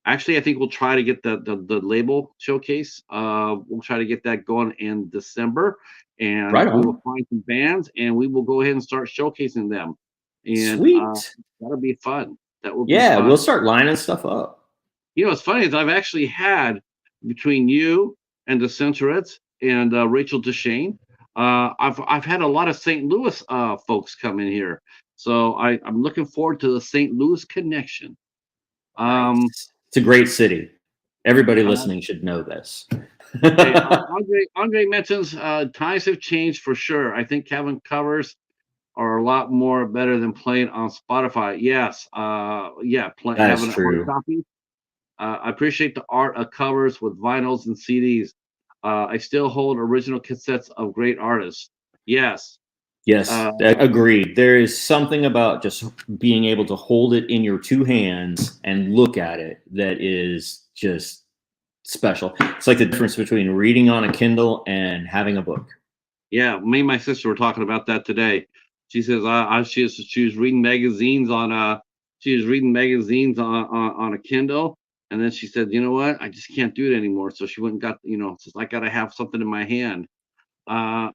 actually, I think we'll try to get the label showcase. We'll try to get that going in December, and we will find some bands, and we will go ahead and start showcasing them. And that'll be fun. That will be fun. We'll start lining stuff up. You know, what's funny is I've actually had, between you and the Centaurettes and Rachel DeShane, I've had a lot of St. Louis folks come in here, so I'm looking forward to the St. Louis connection. It's a great city. Everybody listening should know this. Andre mentions times have changed for sure. I think Kevin covers are a lot more better than playing on Spotify. Yes, having hard copies. I appreciate the art of covers with vinyls and CDs. I still hold original cassettes of great artists. Yes. Yes, agreed. There is something about just being able to hold it in your two hands and look at it that is just special. It's like the difference between reading on a Kindle and having a book. Yeah, me and my sister were talking about that today. She says she was reading magazines on on a Kindle, and then she said, you know what, I just can't do it anymore. So she went and got, says I got to have something in my hand.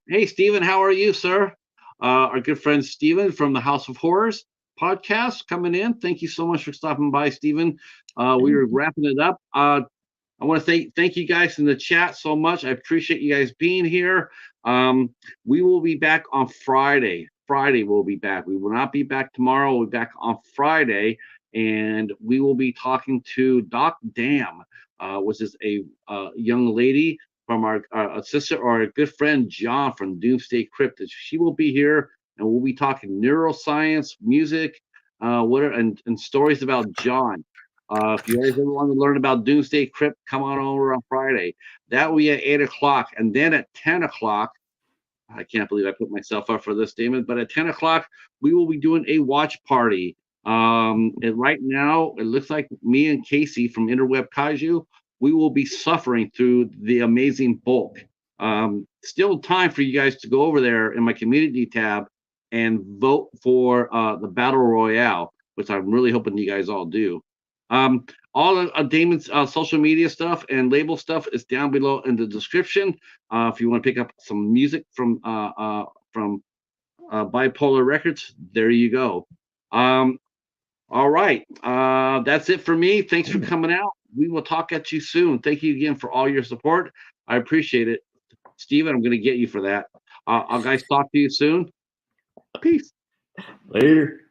Hey, Stephen, how are you, sir? Our good friend Stephen from the House of Horrors podcast coming in. Thank you so much for stopping by, Stephen. We were wrapping it up. I want to thank you guys in the chat so much. I appreciate you guys being here. We will be back on Friday. Friday we'll be back. We will not be back tomorrow. We'll be back on Friday, and we will be talking to Doc Dam, which is a young lady from our sister or a good friend John from Doomsday Crypt. She will be here, and we'll be talking neuroscience, music, whatever, and stories about John. If you guys ever want to learn about Doomsday Crypt, come on over on Friday. That will be at 8 o'clock. And then at 10 o'clock, I can't believe I put myself up for this, Damon, but at 10 o'clock, we will be doing a watch party. And right now, it looks like me and Casey from Interweb Kaiju, we will be suffering through the amazing bulk. Still time for you guys to go over there in my community tab and vote for the Battle Royale, which I'm really hoping you guys all do. All of Damon's social media stuff and label stuff is down below in the description. If you want to pick up some music from ByPolar Records, there you go. All right, that's it for me. Thanks for coming out. We will talk at you soon. Thank you again for all your support. I appreciate it, Steven. I'm going to get you for that. I'll guys talk to you soon. Peace. Later.